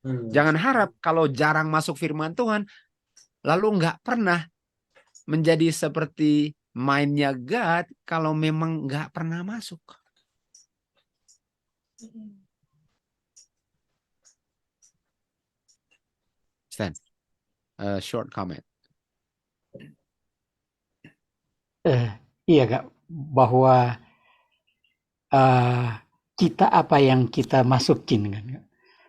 Jangan harap kalau jarang masuk firman Tuhan, lalu nggak pernah menjadi seperti mindnya God kalau memang nggak pernah masuk. Stan, short comment. Iya Kak, bahwa kita apa yang kita masukin kan.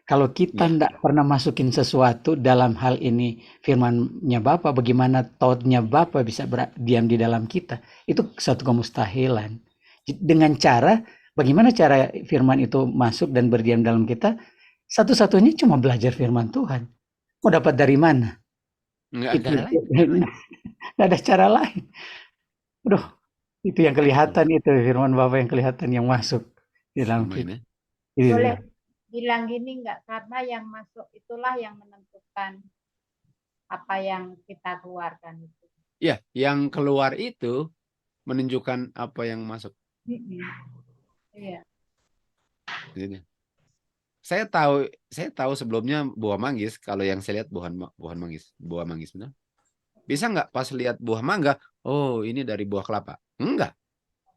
Kalau kita tidak pernah masukin sesuatu dalam hal ini firman-Nya Bapa, bagaimana thought-nya Bapa bisa diam di dalam kita? Itu satu kemustahilan. Dengan cara, bagaimana cara firman itu masuk dan berdiam dalam kita? Satu-satunya cuma belajar firman Tuhan. Mau dapat dari mana? Nggak ada lain. Nggak ada cara lain. Aduh, itu yang kelihatan, itu firman Bapa yang kelihatan yang masuk di dalam kita. Boleh bilang gini nggak, karena yang masuk itulah yang menentukan apa yang kita keluarkan itu. Ya, yang keluar itu menunjukkan apa yang masuk. Iya. Saya tahu sebelumnya buah manggis. Kalau yang saya lihat buah manggis benar. Bisa nggak pas lihat buah mangga? Oh, ini dari buah kelapa. Enggak.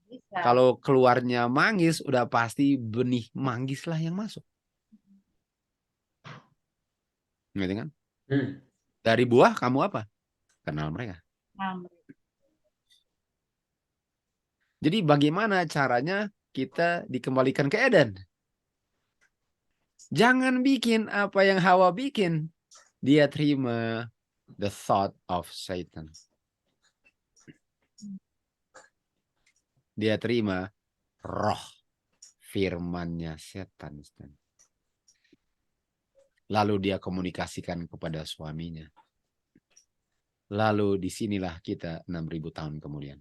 Bisa. Kalau keluarnya manggis, udah pasti benih manggis lah yang masuk. Ngerti kan? Dari buah kamu apa? Kenal mereka. Jadi bagaimana caranya kita dikembalikan ke Eden? Jangan bikin apa yang Hawa bikin. Dia terima the thought of Satan. Dia terima roh firmannya setan. Lalu dia komunikasikan kepada suaminya. Lalu disinilah kita 6.000 tahun kemudian.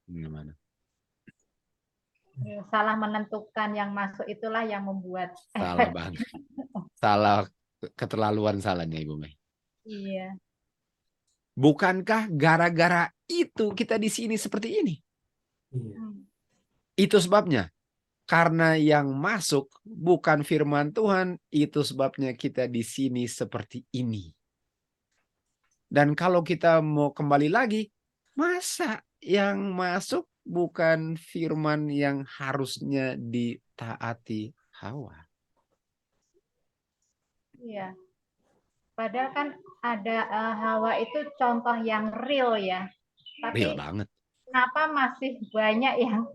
Gimana? Salah menentukan yang masuk itulah yang membuat Salah banget. Salah, keterlaluan salahnya Ibu Mei. Iya. Bukankah gara-gara itu kita di sini seperti ini? Iya. Itu sebabnya. Karena yang masuk bukan firman Tuhan, itu sebabnya kita di sini seperti ini. Dan kalau kita mau kembali lagi, masa yang masuk bukan firman yang harusnya ditaati Hawa? Iya. Padahal kan ada Hawa itu contoh yang real ya. Real Tapi banget. kenapa masih banyak yang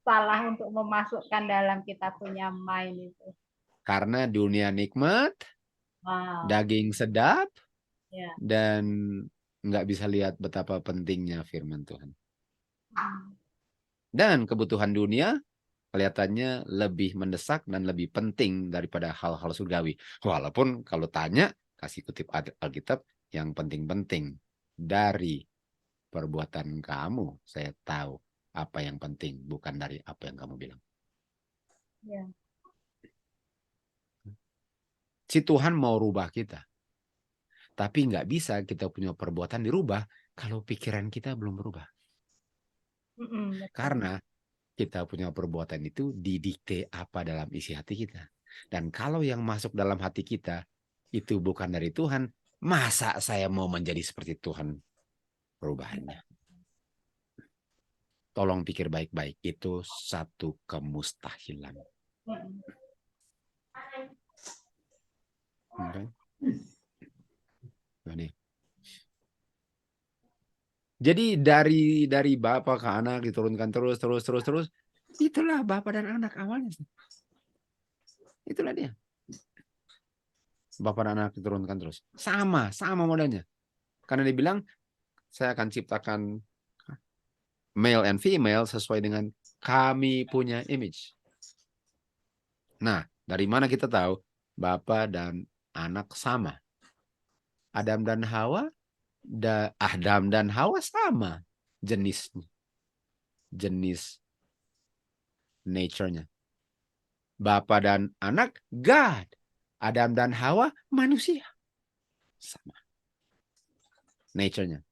salah untuk memasukkan dalam kita punya mind itu? Karena dunia nikmat, Wow. daging sedap, Ya. dan nggak bisa lihat betapa pentingnya firman Tuhan. Dan kebutuhan dunia kelihatannya lebih mendesak dan lebih penting daripada hal-hal surgawi. Walaupun kalau tanya, kasih kutip Alkitab, yang penting-penting dari perbuatan kamu, saya tahu apa yang penting, bukan dari apa yang kamu bilang. Ya. Si Tuhan mau rubah kita. Tapi nggak bisa kita punya perbuatan dirubah kalau pikiran kita belum berubah. Karena kita punya perbuatan itu didikte apa dalam isi hati kita. Dan kalau yang masuk dalam hati kita itu bukan dari Tuhan, masa saya mau menjadi seperti Tuhan perubahannya? Tolong pikir baik-baik, itu satu kemustahilan. Okay. Jadi dari Bapa ke anak diturunkan terus. Itulah Bapa dan anak awalnya. Itulah dia. Bapa dan anak diturunkan terus. Sama modelnya. Karena dia bilang, saya akan ciptakan male and female sesuai dengan kami punya image. Nah, dari mana kita tahu Bapa dan anak sama? Adam dan Hawa sama jenisnya. Jenis nature-nya. Bapa dan anak God. Adam dan Hawa manusia. Sama nature-nya.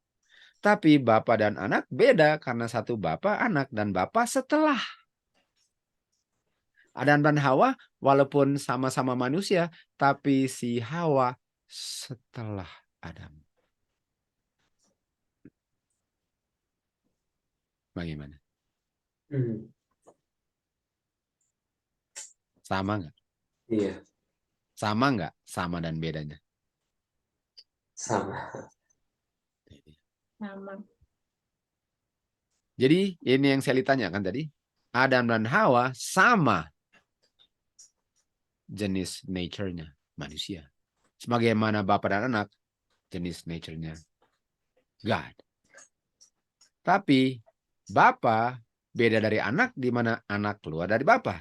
Tapi Bapa dan anak beda karena satu Bapa, anak, dan Bapa setelah. Adam dan Hawa walaupun sama-sama manusia, tapi si Hawa setelah Adam. Bagaimana? Sama nggak? Iya. Sama nggak? Sama dan bedanya? Sama. Sama. Jadi ini yang saya ditanyakan tadi. Adam dan Hawa sama jenis nature-nya manusia. Sebagaimana Bapa dan anak jenis nature-nya God. Tapi Bapa beda dari anak di mana anak keluar dari Bapa.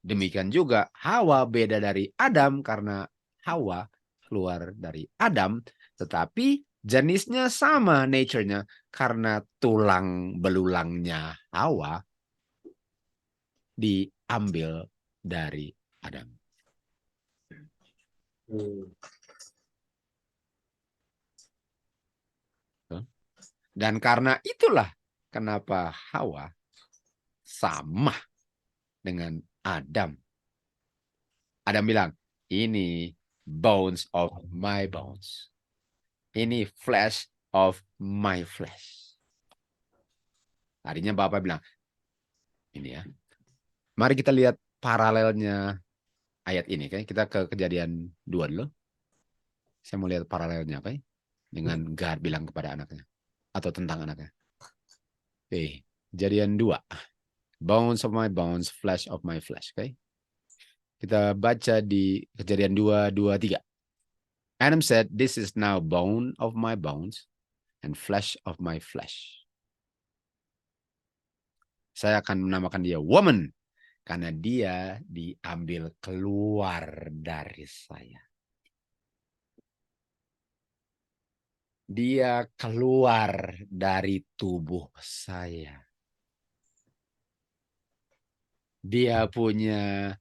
Demikian juga Hawa beda dari Adam karena Hawa keluar dari Adam, tetapi jenisnya sama nature-nya karena tulang belulangnya Hawa diambil dari Adam. Dan karena itulah kenapa Hawa sama dengan Adam. Adam bilang, ini bones of my bones. Ini flesh of my flesh. Tadinya Bapak bilang, ini ya. Mari kita lihat paralelnya ayat ini. Kita ke Kejadian 2 dulu. Saya mau lihat paralelnya apa ya? Dengan God bilang kepada anaknya. Atau tentang anaknya. Oke, Kejadian 2. Bones of my bones, flesh of my flesh. Okay? Kita baca di Kejadian 2:23. Adam said, this is now bone of my bones and flesh of my flesh. Saya akan menamakan dia woman. Karena dia diambil keluar dari saya. Dia keluar dari tubuh saya. Dia punya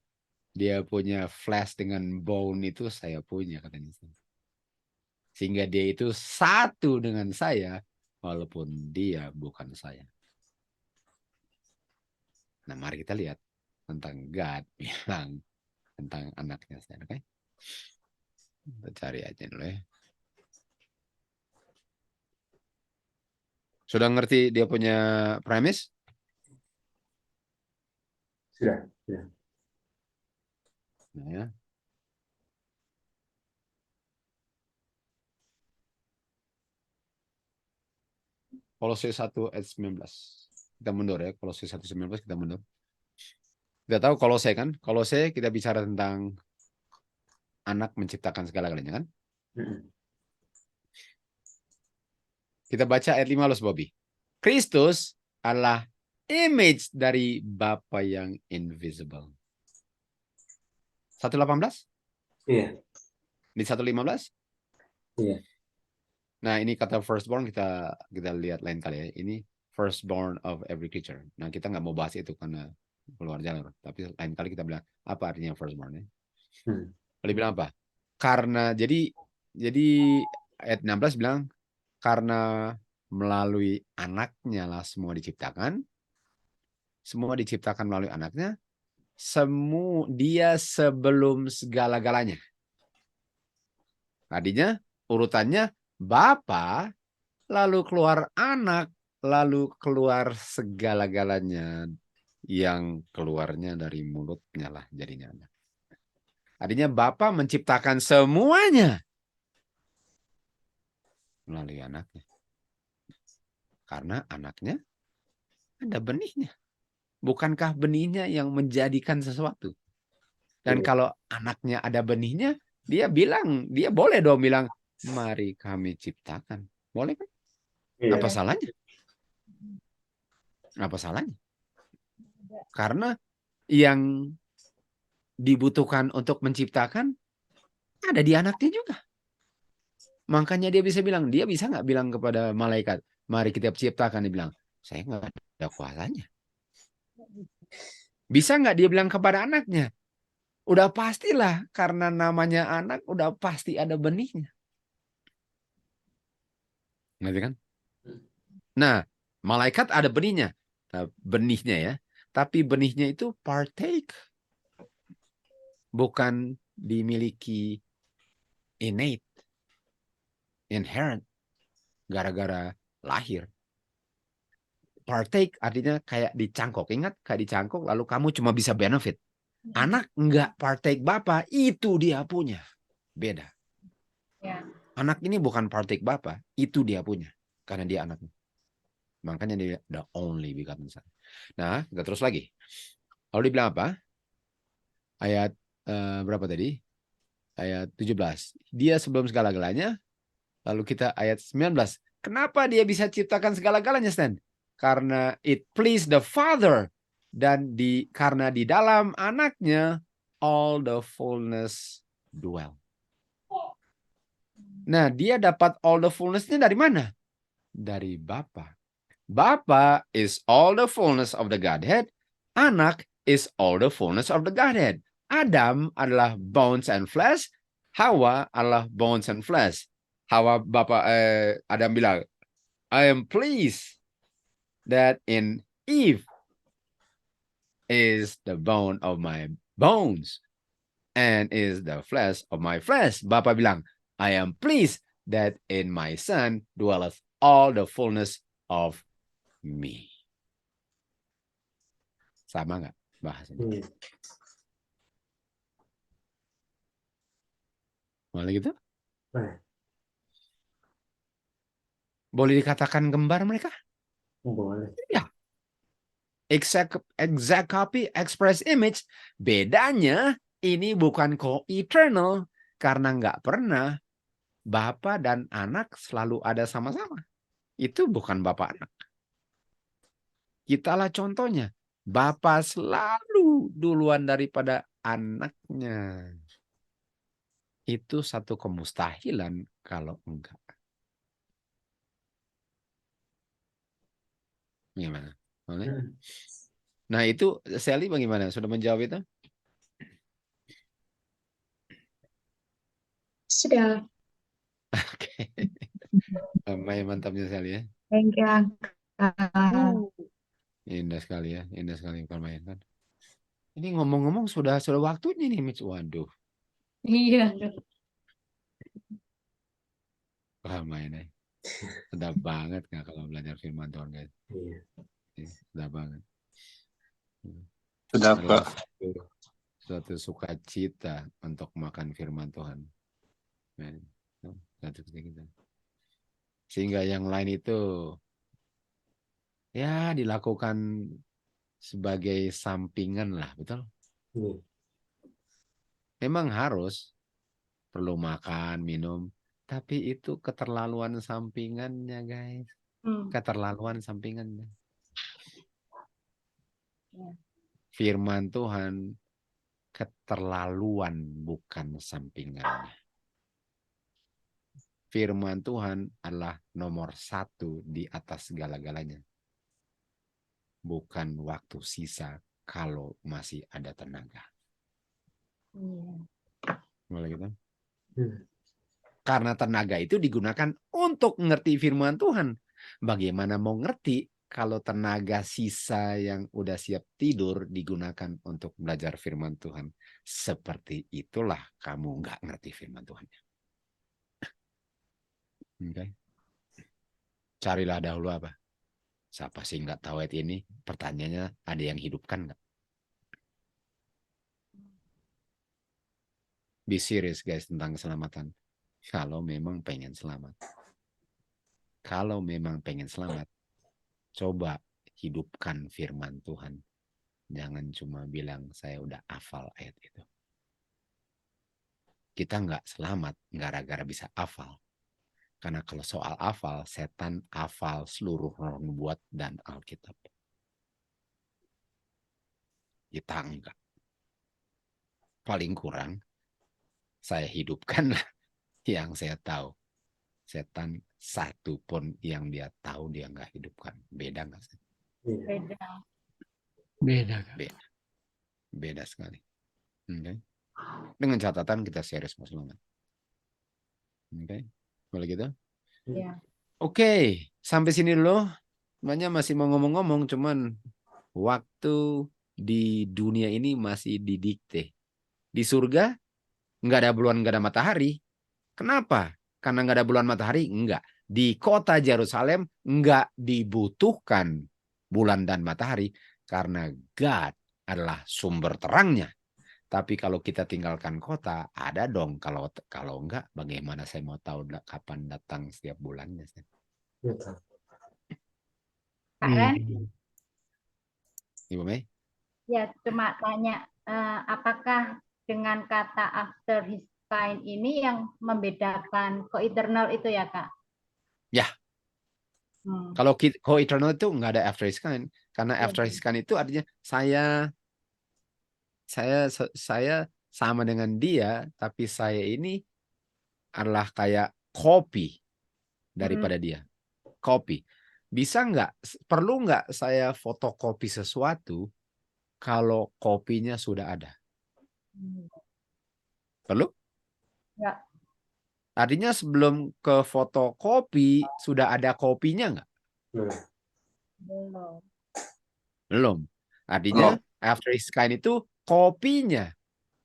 flesh dengan bone itu saya punya katanya. Sehingga dia itu satu dengan saya walaupun dia bukan saya. Nah, mari kita lihat tentang God bilang tentang anaknya saya, oke? Kita cari aja dulu ya. Sudah ngerti dia punya premise? Sudah. Nah, ya. Kolose 1 ayat 19. Kita mundur ya, Kolose 1:19 kita mundur. Kita tahu Kolose kan? Kolose kita bicara tentang anak menciptakan segala-galanya kan? Kita baca ayat 15, Bobby. Kristus adalah image dari Bapa yang invisible. 1:18? Iya. Di 1:15? Iya. Nah, ini kata firstborn kita lihat lain kali ya. Ini firstborn of every creature. Nah, kita nggak mau bahas itu karena keluar jalur. Tapi lain kali kita bilang apa artinya firstborn ya. Lalu bilang apa? Karena jadi ayat 16 bilang karena melalui anaknya lah semua diciptakan. Semua diciptakan melalui anaknya. Dia sebelum segala-galanya. Tadinya urutannya Bapa, lalu keluar anak, lalu keluar segala-galanya yang keluarnya dari mulutnya lah jadinya anak. Artinya Bapa menciptakan semuanya melalui anaknya. Karena anaknya ada benihnya. Bukankah benihnya yang menjadikan sesuatu? Dan kalau anaknya ada benihnya, dia boleh dong bilang, mari kami ciptakan. Boleh kan? Apa salahnya? Apa salahnya? Karena yang dibutuhkan untuk menciptakan ada di anaknya juga. Makanya dia bisa nggak bilang kepada malaikat, mari kita ciptakan. Dia bilang, saya nggak ada kuasanya. Bisa nggak dia bilang kepada anaknya? Udah pastilah, karena namanya anak, udah pasti ada benihnya. Ngerti kan? Nah, malaikat ada benihnya. Benihnya ya. Tapi benihnya itu partake. Bukan dimiliki innate. Inherent. Gara-gara lahir. Partake artinya kayak dicangkok. Ingat, kayak dicangkok lalu kamu cuma bisa benefit. Anak enggak partake Bapa, itu dia punya. Beda. Ya. Anak ini bukan partake Bapa, itu dia punya. Karena dia anaknya. Makanya dia the only begotten son. Nah, kita terus lagi. Lalu dibilang apa? Ayat berapa tadi? Ayat 17. Dia sebelum segala-galanya. Lalu kita ayat 19. Kenapa dia bisa ciptakan segala-galanya, Stan? Karena it pleased the Father. Dan karena di dalam anaknya all the fullness dwell. Nah, dia dapat all the fullness-nya dari mana? Dari Bapa. Bapa is all the fullness of the Godhead. Anak is all the fullness of the Godhead. Adam adalah bones and flesh. Hawa adalah bones and flesh. Adam bilang, I am pleased that in Eve is the bone of my bones and is the flesh of my flesh. Bapa bilang, I am pleased that in my son dwelleth all the fullness of me. Sama nggak bahasanya? Boleh gitu? Boleh dikatakan kembar mereka? Boleh. Ya. Exact copy, express image. Bedanya ini bukan co-eternal karena nggak pernah Bapa dan anak selalu ada sama-sama. Itu bukan Bapa anak. Kitalah contohnya. Bapak selalu duluan daripada anaknya. Itu satu kemustahilan kalau enggak. Gimana? Boleh? Nah itu Sally bagaimana? Sudah menjawab itu? Sudah. Oke. Mantapnya Sally ya. Thank you, Uncle. Indah sekali ya. Indah sekali permainan. Ini ngomong-ngomong sudah waktunya nih Mitch. Waduh. Iya. Wah mainnya. Sedap banget nggak kalau belajar firman Tuhan guys. Iya. Sedap banget. Sedap, Adalah Kak. suatu sukacita untuk makan firman Tuhan. Satu kita. Sehingga yang lain itu ya dilakukan sebagai sampingan lah, betul? Memang harus perlu makan, minum, tapi itu keterlaluan sampingannya, guys. Keterlaluan sampingannya. Firman Tuhan keterlaluan bukan sampingannya. Firman Tuhan adalah nomor 1 di atas segala-galanya. Bukan waktu sisa kalau masih ada tenaga. Boleh gitu? Karena tenaga itu digunakan untuk ngerti firman Tuhan. Bagaimana mau ngerti kalau tenaga sisa yang udah siap tidur digunakan untuk belajar firman Tuhan? Seperti itulah kamu nggak ngerti firman Tuhan. Okay. Carilah dahulu apa? Siapa sih nggak tahu ayat ini? Pertanyaannya, ada yang hidupkan nggak? Be serious guys tentang keselamatan. Kalau memang pengen selamat. Kalau memang pengen selamat, coba hidupkan firman Tuhan. Jangan cuma bilang saya udah hafal ayat itu. Kita nggak selamat gara-gara bisa hafal. Karena kalau soal hafal, setan hafal seluruh roh nubuat dan Alkitab. Kita enggak. Paling kurang, saya hidupkan yang saya tahu. Setan satu pun yang dia tahu dia nggak hidupkan. Beda nggak sih? Beda. Beda sekali. Okay. Dengan catatan kita serius mau selamat. Oke, boleh gitu? Ya. Oke, sampai sini dulu. Sebenarnya masih mau ngomong-ngomong, cuman waktu di dunia ini masih didikte. Di surga nggak ada bulan, nggak ada matahari. Kenapa? Karena nggak ada bulan matahari? Enggak. Di kota Yerusalem nggak dibutuhkan bulan dan matahari karena God adalah sumber terangnya. Tapi kalau kita tinggalkan kota, ada dong. Kalau enggak, bagaimana saya mau tahu kapan datang setiap bulannya? Kak Ren? Ibu Mei? Ya, cuma tanya, apakah dengan kata after his kind ini yang membedakan co-eternal itu ya, Kak? Ya. Kalau co-eternal itu nggak ada after his kind. Karena after his kind itu artinya saya sama dengan dia, tapi saya ini adalah kayak kopi daripada dia. Kopi. Bisa nggak, perlu nggak saya fotokopi sesuatu kalau kopinya sudah ada? Perlu? Ya. Artinya sebelum ke fotokopi, sudah ada kopinya nggak? Belum. Belum. Artinya after his kind itu kopinya.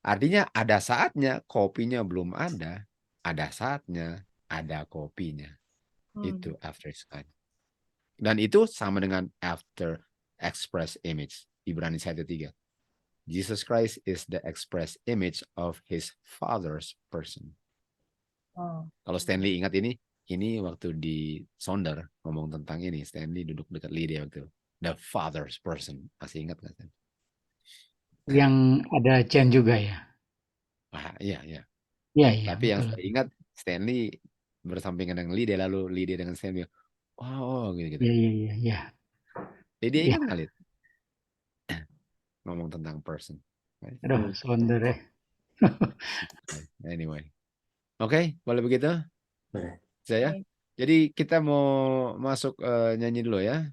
Artinya ada saatnya kopinya belum ada. Ada saatnya ada kopinya. Itu after his kind. Dan itu sama dengan after express image. Ibrani 1:3. Jesus Christ is the express image of his Father's person. Kalau Stanley ingat ini waktu di Sonder ngomong tentang ini, Stanley duduk dekat Lydia waktu the Father's person. Masih ingat nggak? Yang ada Chen juga ya? Iya. Iya. Tapi yang saya ingat Stanley bersampingan dengan Lydia, lalu Lydia dengan Stanley. Wow, gitu. Iya. Lydia ingat nggak, Lid? ngomong tentang person. Right? Aduh, sonder ya. Anyway. Oke, boleh begitu? Boleh. Saya. Oke. Jadi kita mau masuk nyanyi dulu ya.